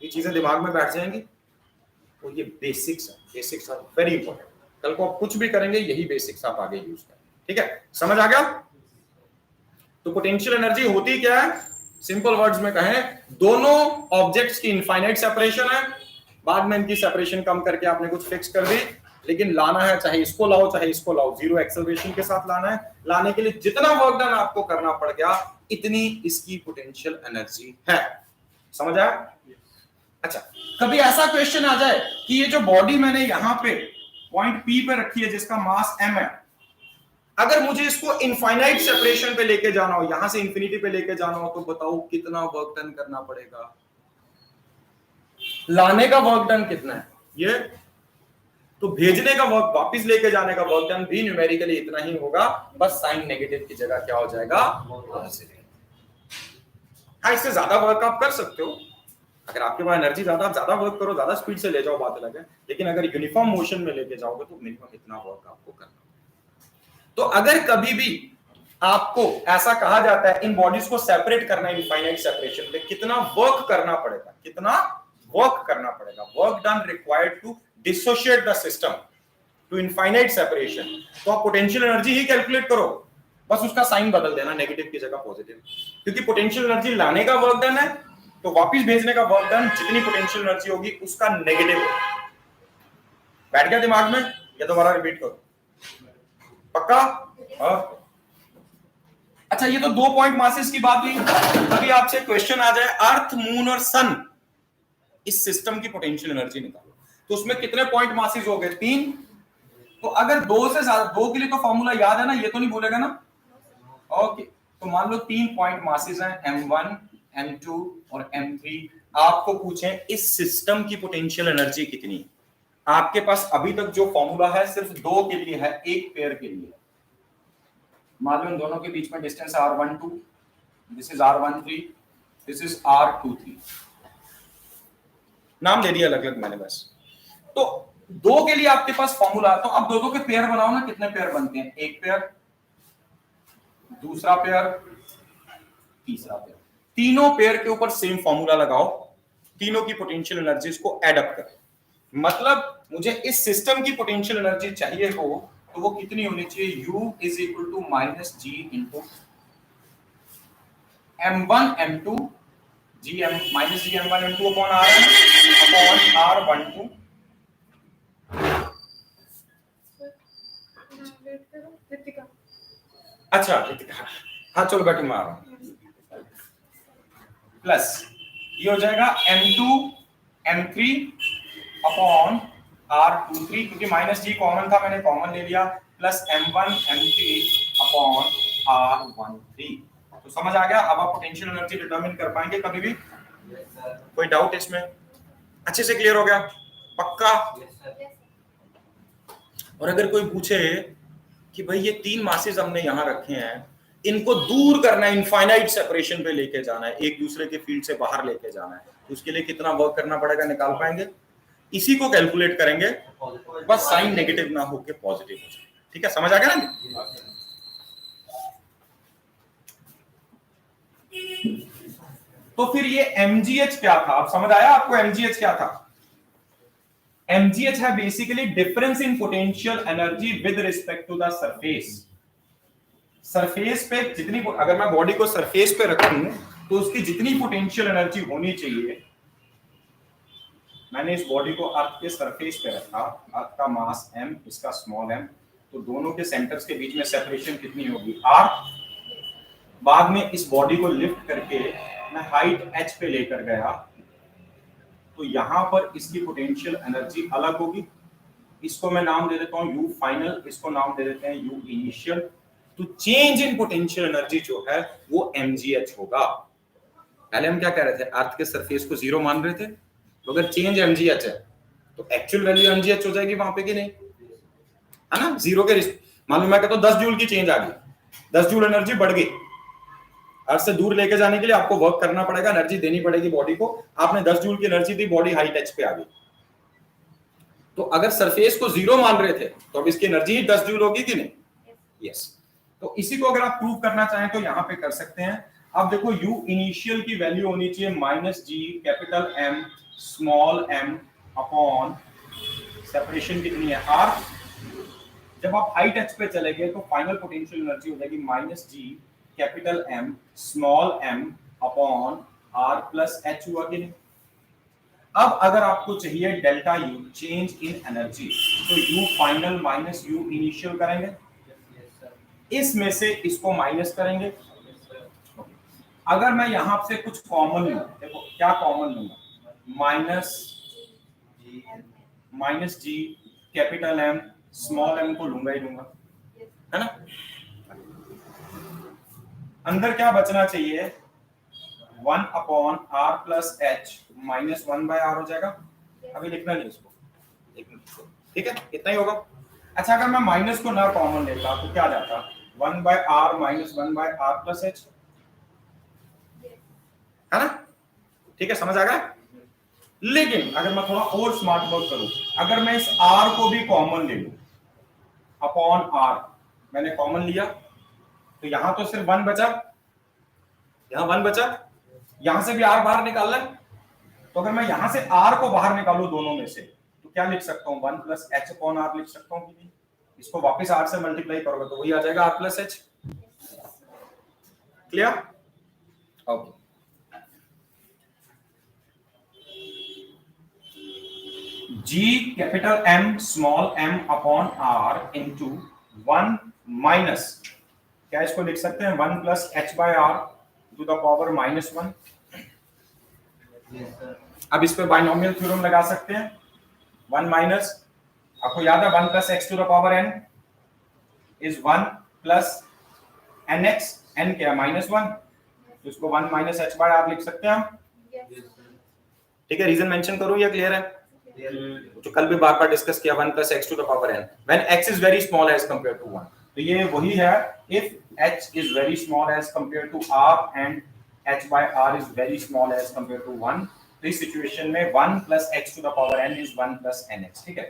ये चीजें दिमाग में बैठ जाएंगी। तो ये बेसिक्स है, बेसिक्स आर वेरी इंपॉर्टेंट। कल को आप कुछ भी करेंगे यही बेसिक्स आप आगे यूज करें। ठीक है? समझ आ गया? तो पोटेंशियल एनर्जी होती क्या है? सिंपल वर्ड्स में कहें, दोनों ऑब्जेक्ट्स की इनफाइनाइट सेपरेशन है, बाद में इनकी सेपरेशन कम करके आपने कुछ फिक्स कर दी, लेकिन लाना है चाहे इसको लाओ चाहे इसको लाओ, जीरो एक्सेलरेशन के साथ लाना है। लाने के लिए जितना वर्क डन आपको करना पड़ गया, इतनी इसकी पोटेंशियल एनर्जी है। समझ आया? अच्छा, कभी ऐसा क्वेश्चन आ जाए कि ये जो बॉडी मैंने यहां पे पॉइंट P पे रखी है जिसका मास m है, अगर मुझे इसको इनफाइनाइट सेपरेशन पे लेके जाना हो, यहां से इंफिनिटी पे लेके जाना हो, तो बताओ कितना वर्क डन करना पड़ेगा? लाने का वर्क डन कितना है ये, तो भेजने का वर्क, वापस लेके जाने का वर्क डन भी न्यूमेरिकली इतना ही होगा, बस साइन नेगेटिव की जगह क्या हो जाएगा? पॉजिटिव। हाँ, इससे ज्यादा वर्क आप कर सकते हो, अगर आपके पास एनर्जी ज्यादा, ज्यादा वर्क करो, ज्यादा स्पीड से ले जाओ, बात अलग है, लेकिन अगर यूनिफॉर्म मोशन में लेके जाओगे तो मिनिमम इतना वर्क आपको करना। तो अगर कभी भी आपको ऐसा कहा जाता है इन बॉडीज को सेपरेट करना है इनफाइनाइट सेपरेशन में, कितना वर्क करना पड़ेगा, कितना वर्क करना पड़ेगा, work done required to dissociate the system to infinite separation, तो आप पोटेंशियल एनर्जी ही कैलकुलेट करो, बस उसका साइन बदल देना, नेगेटिव की जगह पॉजिटिव, क्योंकि पोटेंशियल एनर्जी लाने का वर्क डन है तो वापस भेजने का वर्क डन जितनी पोटेंशियल एनर्जी होगी उसका नेगेटिव होगा। बैठ गया दिमाग में? या दोबारा रिपीट करो, पक्का? अच्छा, ये तो 2 पॉइंट मासेस की बात हुई। अभी आपसे क्वेश्चन आ जाए अर्थ, मून और सन, इस सिस्टम की पोटेंशियल एनर्जी निकालो, तो उसमें कितने पॉइंट मासेस हो गए? 3। तो अगर 2 से ज्यादा, 2 के लिए तो फॉर्मूला याद है ना, ये तो नहीं भूलेगा ना? ओके, तो मान लो 3 पॉइंट मासेस हैं, m1, m2 और m3। आपको पूछें इस सिस्टम की पोटेंशियल एनर्जी कितनी है, आपके पास अभी तक जो फॉर्मूला है सिर्फ 2 के लिए है, एक पेयर के लिए। मान लो इन दोनों के बीच में distance r12, this is r13, this is r23, नाम दे दिया अलग अलग मैंने बस। तो 2 के लिए आपके पास फॉर्मूला, तो अब 2 के पेयर बनाओ ना, कितने पेयर बनते हैं? एक पेयर, दूसरा पेयर, तीसरा पेयर, तीनों पेयर के ऊपर सेम फॉर्मूला लगाओ, तीनों की पोटेंशियल एनर्जीज को एड अप करो। मतलब मुझे इस सिस्टम की पोटेंशियल एनर्जी चाहिए हो तो वो कितनी होनी चाहिए? U is equal to minus G into m1 m2 G m minus G m1 m2 upon r12। अच्छा रितिका, हाँ चलो बैठो, मैं आ रहा हूं। प्लस ये हो जाएगा m2 m3 अपॉन r23, क्योंकि माइनस जी कॉमन था, मैंने कॉमन ले लिया, plus m1 m3 upon r13। तो समझ आ गया? अब आप पोटेंशियल एनर्जी डिटरमिन कर पाएंगे कभी भी? कोई डाउट इसमें? अच्छे से क्लियर हो गया? पक्का? और अगर कोई पूछे कि भाई ये 3 मासेस हमने यहां रखे हैं, इनको दूर करना है, इनफाइनाइट सेपरेशन पे लेके जाना है, एक दूसरे के फील्ड से बाहर लेके जाना है, तो उसके लिए कितना वर्क करना पड़ेगा, निकाल पाएंगे? इसी को कैलकुलेट करेंगे, बस साइन नेगेटिव ना होके पॉजिटिव हो जाए। ठीक है, समझ आ गया ना? तो फिर ये mgh क्या था? आप समझ आया आपको mgh क्या था? mgh है basically difference in potential energy with respect to the surface. Surface पे जितनी, अगर मैं बॉडी को सरफेस पे रखूं तो उसकी जितनी पोटेंशियल एनर्जी होनी चाहिए, मैंने इस बॉडी को अर्थ के सरफेस पे रखा, अर्थ का मास m, इसका स्मॉल m, तो दोनों के सेंटर्स के बीच में सेपरेशन कितनी होगी? r। बाद में इस बॉडी को लिफ्ट करके मैं हाइट h पे लेकर गया, तो यहां पर इसकी पोटेंशियल एनर्जी अलग होगी, इसको मैं नाम दे देता हूं u फाइनल, इसको नाम दे देते हैं u इनिशियल। तो चेंज इन पोटेंशियल एनर्जी जो है वो mgh होगा। पहले हम क्या कह रहे थे? अर्थ के सरफेस को 0 मान रहे थे, तो अगर चेंज mgh है तो एक्चुअल वैल्यू mgh हो जाएगी वहां पे कि नहीं? है ना? 0 के मान लो मैं कहता हूं 10 जूल की चेंज आ गई, 10 जूल एनर्जी बढ़ गई, अर्थ से दूर लेके जाने के लिए आपको वर्क करना पड़ेगा, एनर्जी देनी पड़ेगी बॉडी को। आपने 10 जूल की एनर्जी दी, बॉडी हाइट h पे आ गई, तो अगर सरफेस को 0 मान रहे थे तो अब इसकी एनर्जी 10 जूल होगी कि नहीं? यस। तो इसी को अगर आप प्रूव करना चाहें तो यहां पे कर सकते हैं। अब देखो u इनिशियल की वैल्यू होनी चाहिए minus G capital M small m upon separation कितनी है? r। जब आप हाइट h पे चले गए तो फाइनल पोटेंशियल एनर्जी हो जाएगी minus G capital M small m upon r plus h, हुआ कि नहीं? अब अगर आपको चाहिए delta U change in energy, तो U final minus U initial करेंगे, इसमें से इसको माइनस करेंगे। अगर मैं यहां से कुछ कॉमन लूं, देखो क्या कॉमन लूंगा? Minus G capital M small m को लूंगा ही लूंगा, है ना? अंदर क्या बचना चाहिए? 1 upon r plus h minus 1 bye r हो जाएगा। अभी लिखना नहीं इसको, ठीक है? इतना ही होगा। अच्छा, अगर मैं माइनस को ना कॉमन लेता तो क्या जाता? 1 bye r minus 1 bye r plus h। है ना? ठीक है, समझ आ गया? लेकिन अगर मैं थोड़ा और स्मार्ट वर्क करूं, अगर मैं इस r को भी कॉमन ले लूं अपॉन r, मैंने कॉमन लिया तो यहां तो सिर्फ 1 बचा, यहां 1 बचा, यहां से भी r बाहर निकालना है, तो अगर मैं यहां से r को बाहर निकालूं दोनों में से तो क्या लिख सकता हूं? 1 प्लस h अपॉन r लिख सकता हूं कि नहीं? इसको वापस r से मल्टीप्लाई करोगे तो वही आ जाएगा r plus h। Clear? Okay, G capital M small m upon r into 1 minus, क्या इसको लिख सकते हैं 1 plus h by r to the power minus 1। अब इस पे बाइनोमियल थ्योरम लगा सकते हैं। 1 माइनस, आपको याद है 1 plus x to the power n is 1 plus nx, n क्या है माइनस 1, तो इसको 1 माइनस h बाय r लिख सकते हैं हम। ठीक है, रीजन मेंशन करूं या क्लियर है? तो कल भी बार बार डिस्कस किया 1 plus x to the power n when x is very small as compare to 1, तो ये वही है if h is very small as compare to r and h by r is very small as compare to 1, तो इस situation में 1 plus x to the power n is 1 plus nx। ठीक है,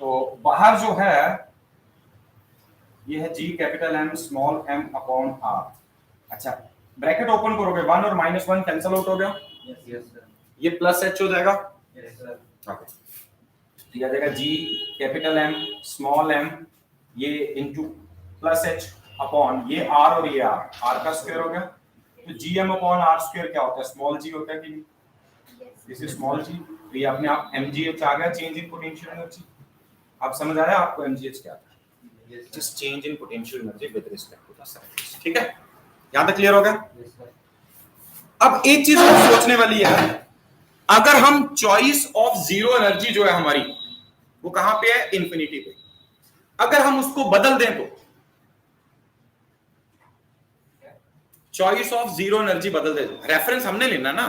तो बाहर जो है ये है g capital M small m upon r। अच्छा, ब्रैकेट ओपन करोगे 1 और माइनस 1 कैंसिल आउट हो गया, यस सर, ये प्लस h हो जाएगा। यस सर, ओके, तो यह जाएगा g capital M small m ये इनटू प्लस h अपॉन ये r और ये r का स्क्वायर हो गया, तो gm अपॉन r स्क्वायर क्या होता है? स्मॉल g होता है कि नहीं? दिस इज स्मॉल g, तो ये अपने आप mgh आ गया, चेंज इन पोटेंशियल एनर्जी। आप समझ आया आपको mgh क्या था? Just change in potential energy with respect to the surface. ठीक है, यहां तक क्लियर हो गया? यस सर, अब एक चीज और सोचने वाली है, अगर हम चॉइस ऑफ जीरो एनर्जी जो है हमारी वो कहां पे है? इंफिनिटी पे। अगर हम उसको बदल दें तो चॉइस ऑफ जीरो एनर्जी बदल दे, रेफरेंस हमने लेना ना,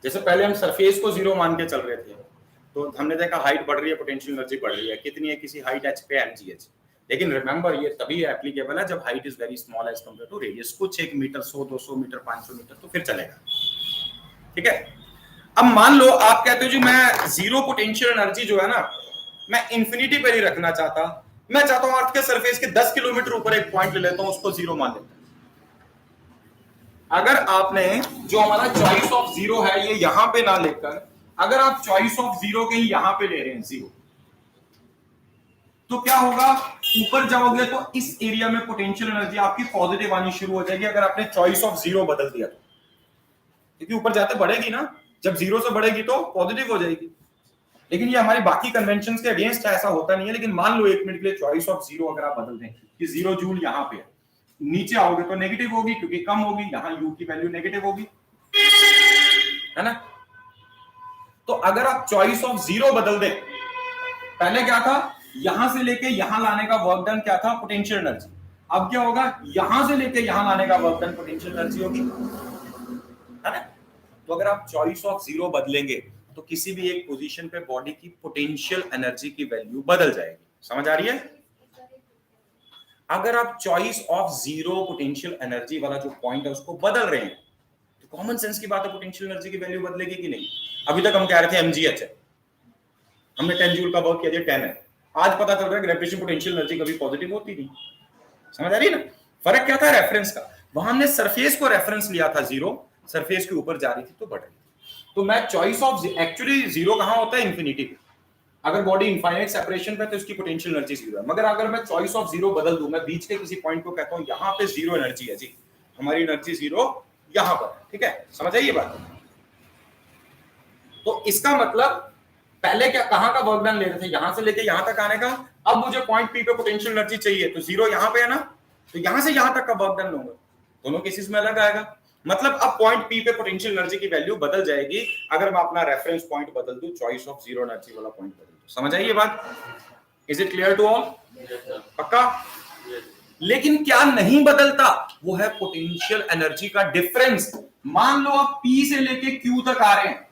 जैसे पहले हम सरफेस को जीरो मान के चल रहे थे तो हमने देखा हाइट बढ़ रही है, पोटेंशियल एनर्जी बढ़ रही है, कितनी है? किसी हाइट h पे mgh। लेकिन रिमेंबर ये तभी एप्लीकेबल है जब height is very small as compare to radius, कुछ 1 मीटर 100 200 मीटर 500 मीटर तो फिर चलेगा। ठीक है, अब मान लो आप कहते हो जी मैं जीरो पोटेंशियल एनर्जी जो है ना मैं इंफिनिटी पर ही रखना चाहता, मैं चाहता हूं अर्थ के सरफेस के 10 किलोमीटर ऊपर एक पॉइंट ले लेता हूं, उसको जीरो मान लेता हूं। अगर आपने जो हमारा चॉइस ऑफ जीरो है ये यहां पे ना लेकर अगर आप चॉइस ऑफ जीरो के ही यहां पे ले रहे हैं जीरो, तो क्या होगा? ऊपर जाओगे तो इस एरिया में पोटेंशियल एनर्जी आपकी पॉजिटिव आनी शुरू हो जाएगी अगर आपने चॉइस ऑफ जीरो बदल दिया तो, क्योंकि ऊपर जाते बढ़ेगी ना, जब जीरो से बढ़ेगी तो पॉजिटिव हो जाएगी। लेकिन ये हमारी बाकी कन्वेंशंस के अगेंस्ट है, ऐसा होता नहीं है। लेकिन मान लो 1 मिनट के लिए चॉइस ऑफ जीरो अगर आप बदल दें कि 0 जूल यहां पे है, नीचे आओगे तो नेगेटिव होगी क्योंकि कम होगी, यहां u की वैल्यू नेगेटिव होगी, है ना? तो अगर आप चॉइस ऑफ जीरो बदल दें, पहले क्या था? यहां से लेके यहां लाने का वर्क डन क्या था? Potential energy. अब क्या होगा? यहां से लेके यहां लाने का वर्क डन पोटेंशियल एनर्जी होगी, है ना? तो अगर आप चॉइस ऑफ जीरो बदलेंगे तो किसी भी एक पोजीशन पे बॉडी की पोटेंशियल एनर्जी की वैल्यू बदल जाएगी। समझ आ रही है? अगर आप choice of zero potential energy वाला जो पॉइंट है उसको बदल रहे हैं तो कॉमन सेंस की बात है पोटेंशियल एनर्जी की वैल्यू बदलेगी कि नहीं? अभी तक हम कह रहे थे mgh है, हमने 10 जूल का वर्क किया, 10 है। आज पता चल रहा है ग्रेविटेशन पोटेंशियल एनर्जी कभी पॉजिटिव होती नहीं। समझ आ रही है ना? फर्क क्या था? रेफरेंस का। वहां हमने सरफेस को रेफरेंस लिया था, जीरो सरफेस के ऊपर जा रही थी तो बढ़ रही थी। तो मैं चॉइस ऑफ एक्चुअली जीरो कहां होता है? इंफिनिटी पे। अगर बॉडी इनफाइनाइट सेपरेशन पे तो इसकी पोटेंशियल एनर्जी जीरो है। मगर अगर मैं चॉइस ऑफ जीरो बदल दूं, मैं बीच के किसी पॉइंट को कहता हूं यहां पे जीरो एनर्जी है जी, हमारी एनर्जी जीरो यहां पर, ठीक है? समझ आई ये बात? तो इसका मतलब पहले क्या कहां का वर्क डन ले रहे थे? यहां से लेके यहां तक आने का। अब मुझे पॉइंट पी पे पोटेंशियल एनर्जी चाहिए तो जीरो यहां पे है ना, तो यहां से यहां तक का वर्क डन लूंगा, दोनों केसेस में अलग आएगा। मतलब अब पॉइंट पी पे पोटेंशियल एनर्जी की वैल्यू बदल जाएगी अगर मैं अपना रेफरेंस पॉइंट बदल दूं, चॉइस ऑफ जीरो एनर्जी वाला पॉइंट बदल दूं। समझ आई ये बात? Is it clear to all? पक्का? लेकिन क्या नहीं बदलता वो है पोटेंशियल एनर्जी का डिफरेंस। मान लो आप P से लेके Q तक आ रहे हैं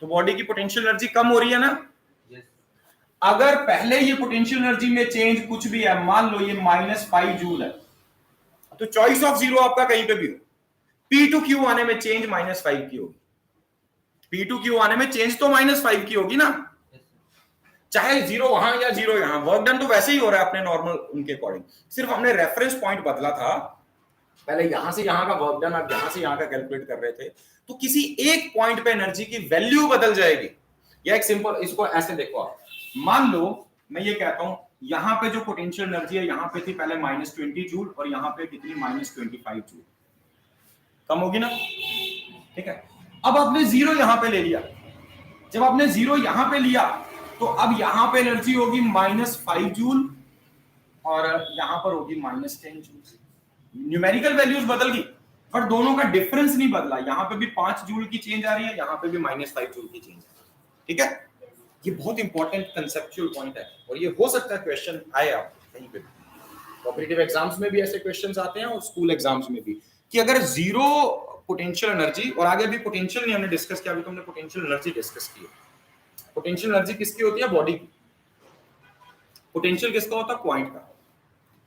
तो बॉडी की पोटेंशियल एनर्जी कम हो रही है ना? अगर पहले ये पोटेंशियल एनर्जी में चेंज कुछ भी है, मान लो ये -5 जूल है, तो चॉइस ऑफ जीरो आपका कहीं पे भी हो, पी टू क्यू आने में चेंज -5 की होगी, पी टू क्यू आने में चेंज तो -5 की होगी ना, चाहे 0 वहां या 0 यहां, वर्क डन तो वैसे ही हो रहा है अपने नॉर्मल उनके अकॉर्डिंग, सिर्फ हमने रेफरेंस पॉइंट बदला था, पहले यहां से यहां का वर्क डन अब यहां से यहां का कैलकुलेट कर रहे थे, तो किसी एक पॉइंट पे एनर्जी की वैल्यू बदल जाएगी। या एक सिंपल, इसको ऐसे देखो आप, मान लो मैं ये कहता हूं यहां पे जो पोटेंशियल एनर्जी है यहां पे थी पहले -20 जूल और यहां पे कितनी -25 जूल, कम होगी ना, ठीक है। अब आपने 0 यहां पे ले लिया, जब आपने 0 यहां पे लिया तो अब यहां पे एनर्जी होगी -5 जूल और यहां पर होगी -10 जूल। न्यूमेरिकल वैल्यूज बदल गई पर दोनों का डिफरेंस नहीं बदला, यहां पे भी 5 जूल की चेंज आ रही है, यहां पे भी -5 जूल की चेंज आ रही है, ठीक है। ये बहुत इंपॉर्टेंट कंसेप्चुअल पॉइंट है और ये हो सकता है क्वेश्चन आए आप कहीं पे, कॉम्पिटिटिव एग्जाम्स में भी ऐसे क्वेश्चंस आते हैं और स्कूल एग्जाम्स में भी, कि अगर 0 पोटेंशियल एनर्जी, और आगे भी पोटेंशियल नहीं हमने डिस्कस किया, अभी तो हमने पोटेंशियल एनर्जी डिस्कस की है। पोटेंशियल एनर्जी किसकी होती है? बॉडी की। पोटेंशियल किसका होता है? पॉइंट का।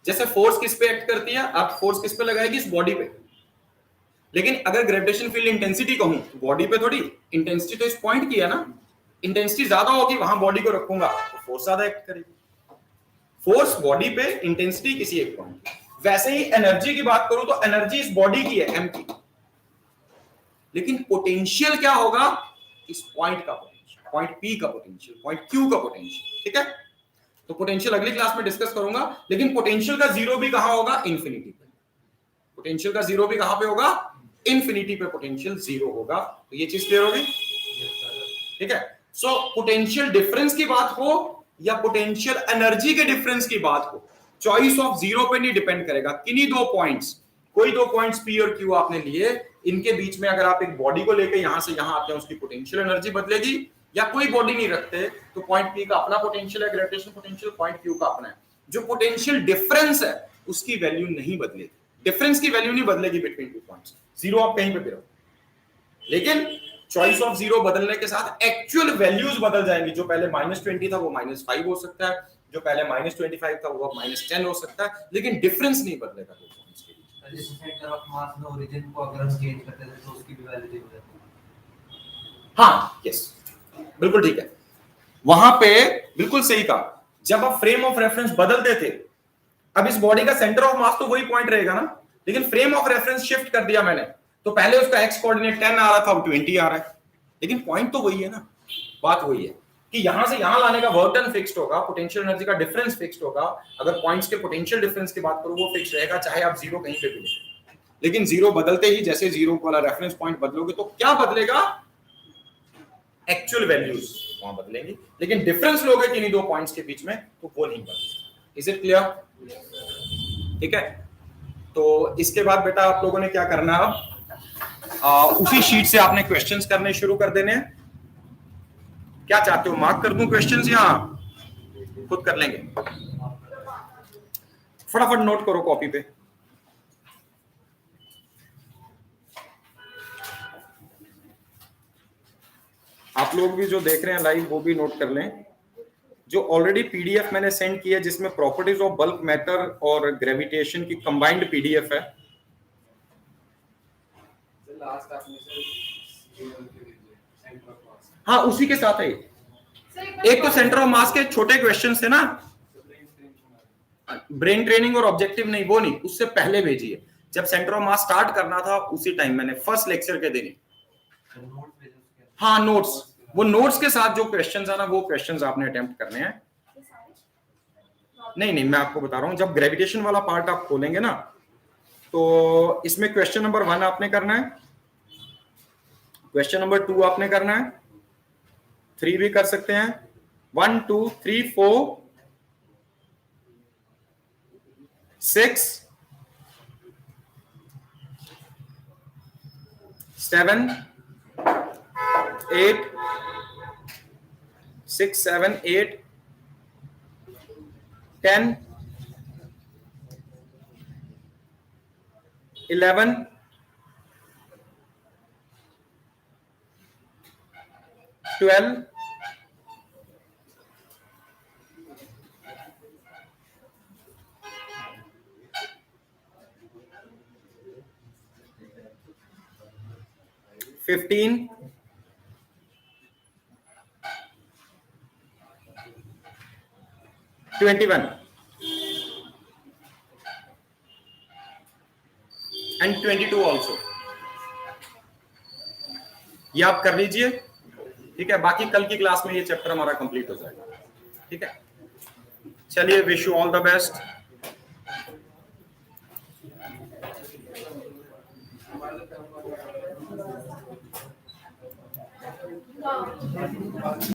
जैसे फोर्स किस पे एक्ट करती है, आप फोर्स किस पे लगाएगी? इस बॉडी पे। लेकिन अगर ग्रेविटेशन फील्ड इंटेंसिटी कहूं बॉडी पे थोड़ी, इंटेंसिटी तो इस पॉइंट की है ना, इंटेंसिटी ज्यादा होगी वहां बॉडी को रखूंगा तो फोर्स ज्यादा एक्ट करेगी, फोर्स बॉडी पे, इंटेंसिटी किसी एक पॉइंट। वैसे ही एनर्जी की बात करूं तो एनर्जी इस बॉडी की है, एम की, लेकिन पोटेंशियल क्या होगा? इस पॉइंट का पोटेंशियल, पॉइंट पी का पोटेंशियल, पॉइंट क्यू का पोटेंशियल, ठीक है। तो पोटेंशियल अगली क्लास में डिस्कस करूंगा, लेकिन पोटेंशियल का जीरो भी कहां होगा? इंफिनिटी पे। पोटेंशियल का जीरो भी कहां पे होगा? इंफिनिटी पे पोटेंशियल जीरो होगा। तो ये चीज क्लियर होगी, ठीक है। सो पोटेंशियल डिफरेंस की बात हो या पोटेंशियल एनर्जी के डिफरेंस की बात हो, चॉइस ऑफ जीरो पे नहीं डिपेंड करेगा, किन्हीं दो पॉइंट्स, कोई दो पॉइंट्स पी और क्यू आपने लिए, इनके बीच में अगर आप एक बॉडी को लेकर यहां से यहां आते हैं, उसकी पोटेंशियल एनर्जी बदलेगी, या कोई बॉडी नहीं रखते तो पॉइंट पी का अपना पोटेंशियल है, ग्रेविटेशन पोटेंशियल, पॉइंट क्यू का अपना है, जो पोटेंशियल डिफरेंस है उसकी वैल्यू नहीं बदलेगी, डिफरेंस की वैल्यू नहीं बदलेगी बिटवीन टू पॉइंट्स, जीरो आप कहीं पे भी रहो, लेकिन चॉइस ऑफ जीरो बदलने के साथ एक्चुअल वैल्यूज बदल जाएंगी, जो पहले -20 था वो -5 हो सकता है, जो पहले -25 था वो अब -10 हो सकता है, लेकिन डिफरेंस नहीं बदलेगा दो पॉइंट्स के बीच। जैसे सेंटर ऑफ मास में ओरिजिन को अगर हम चेंज करते थे तो उसकी भी वैल्यू हो जाती है। हाँ, यस, बिल्कुल ठीक है, वहां पे बिल्कुल सही कहा, जब आप फ्रेम ऑफ रेफरेंस बदलते थे, अब इस बॉडी का सेंटर ऑफ मास तो वही पॉइंट रहेगा ना, लेकिन फ्रेम ऑफ रेफरेंस शिफ्ट कर दिया मैंने, तो पहले उसका एक्स कोऑर्डिनेट 10 आ रहा था, अब 20 आ रहा है, लेकिन पॉइंट तो वही है ना, बात वही है कि यहां से यहां लाने का वर्क डन फिक्स्ड होगा, पोटेंशियल एनर्जी का डिफरेंस फिक्स्ड होगा, अगर पॉइंट्स के पोटेंशियल डिफरेंस की बात करूं वो फिक्स रहेगा, चाहे आप जीरो कहीं पे भी लें, लेकिन जीरो बदलते ही जैसे जीरो वाला रेफरेंस पॉइंट बदलोगे तो क्या बदलेगा? एक्चुअल वैल्यूज वहां बदलेंगी, लेकिन डिफरेंस लोगे किन्हीं दो पॉइंट्स के बीच में तो वो नहीं बदलेगा। Is it clear? ठीक है, तो इसके बाद बेटा आप लोगों ने क्या करना है, अब उसी शीट से आपने क्वेश्चंस करने शुरू कर देने हैं। क्या चाहते हो, मार्क कर दूं क्वेश्चंस या खुद कर लेंगे? फटाफट नोट करो कॉपी पे। आप लोग भी जो देख रहे हैं लाइव वो भी नोट कर लें, जो ऑलरेडी पीडीएफ मैंने सेंड किया है जिसमें प्रॉपर्टीज ऑफ बल्क मैटर और ग्रेविटेशन की कंबाइंड पीडीएफ है। हाँ, उसी के साथ है, एक तो सेंटर ऑफ मास के छोटे क्वेश्चंस थे ना, ब्रेन ट्रेनिंग और ऑब्जेक्टिव नहीं, वो नहीं, उससे पहले भेजिए, जब सेंटर ऑफ मास स्टार्ट करना था उसी टाइम मैंने फर्स्ट लेक्चर के दिन। हाँ, नोट्स, वो नोट्स के साथ जो क्वेश्चंस है ना वो क्वेश्चंस आपने अटेम्प्ट करने हैं। नहीं नहीं, मैं आपको बता रहा हूं, जब ग्रेविटेशन वाला पार्ट आप खोलेंगे ना तो इसमें क्वेश्चन नंबर 1 आपने करना है, क्वेश्चन नंबर 2 आपने करना है, 3 भी कर सकते हैं, 1 2 3 4 6 7 8 6 7 8 10 11 12 13 15, 21 and 22 also. ये आप कर लीजिए, ठीक है। बाकी कल की क्लास में ये चैप्टर हमारा कंप्लीट हो जाएगा, ठीक है। चलिए, wish you all the best. हाँ।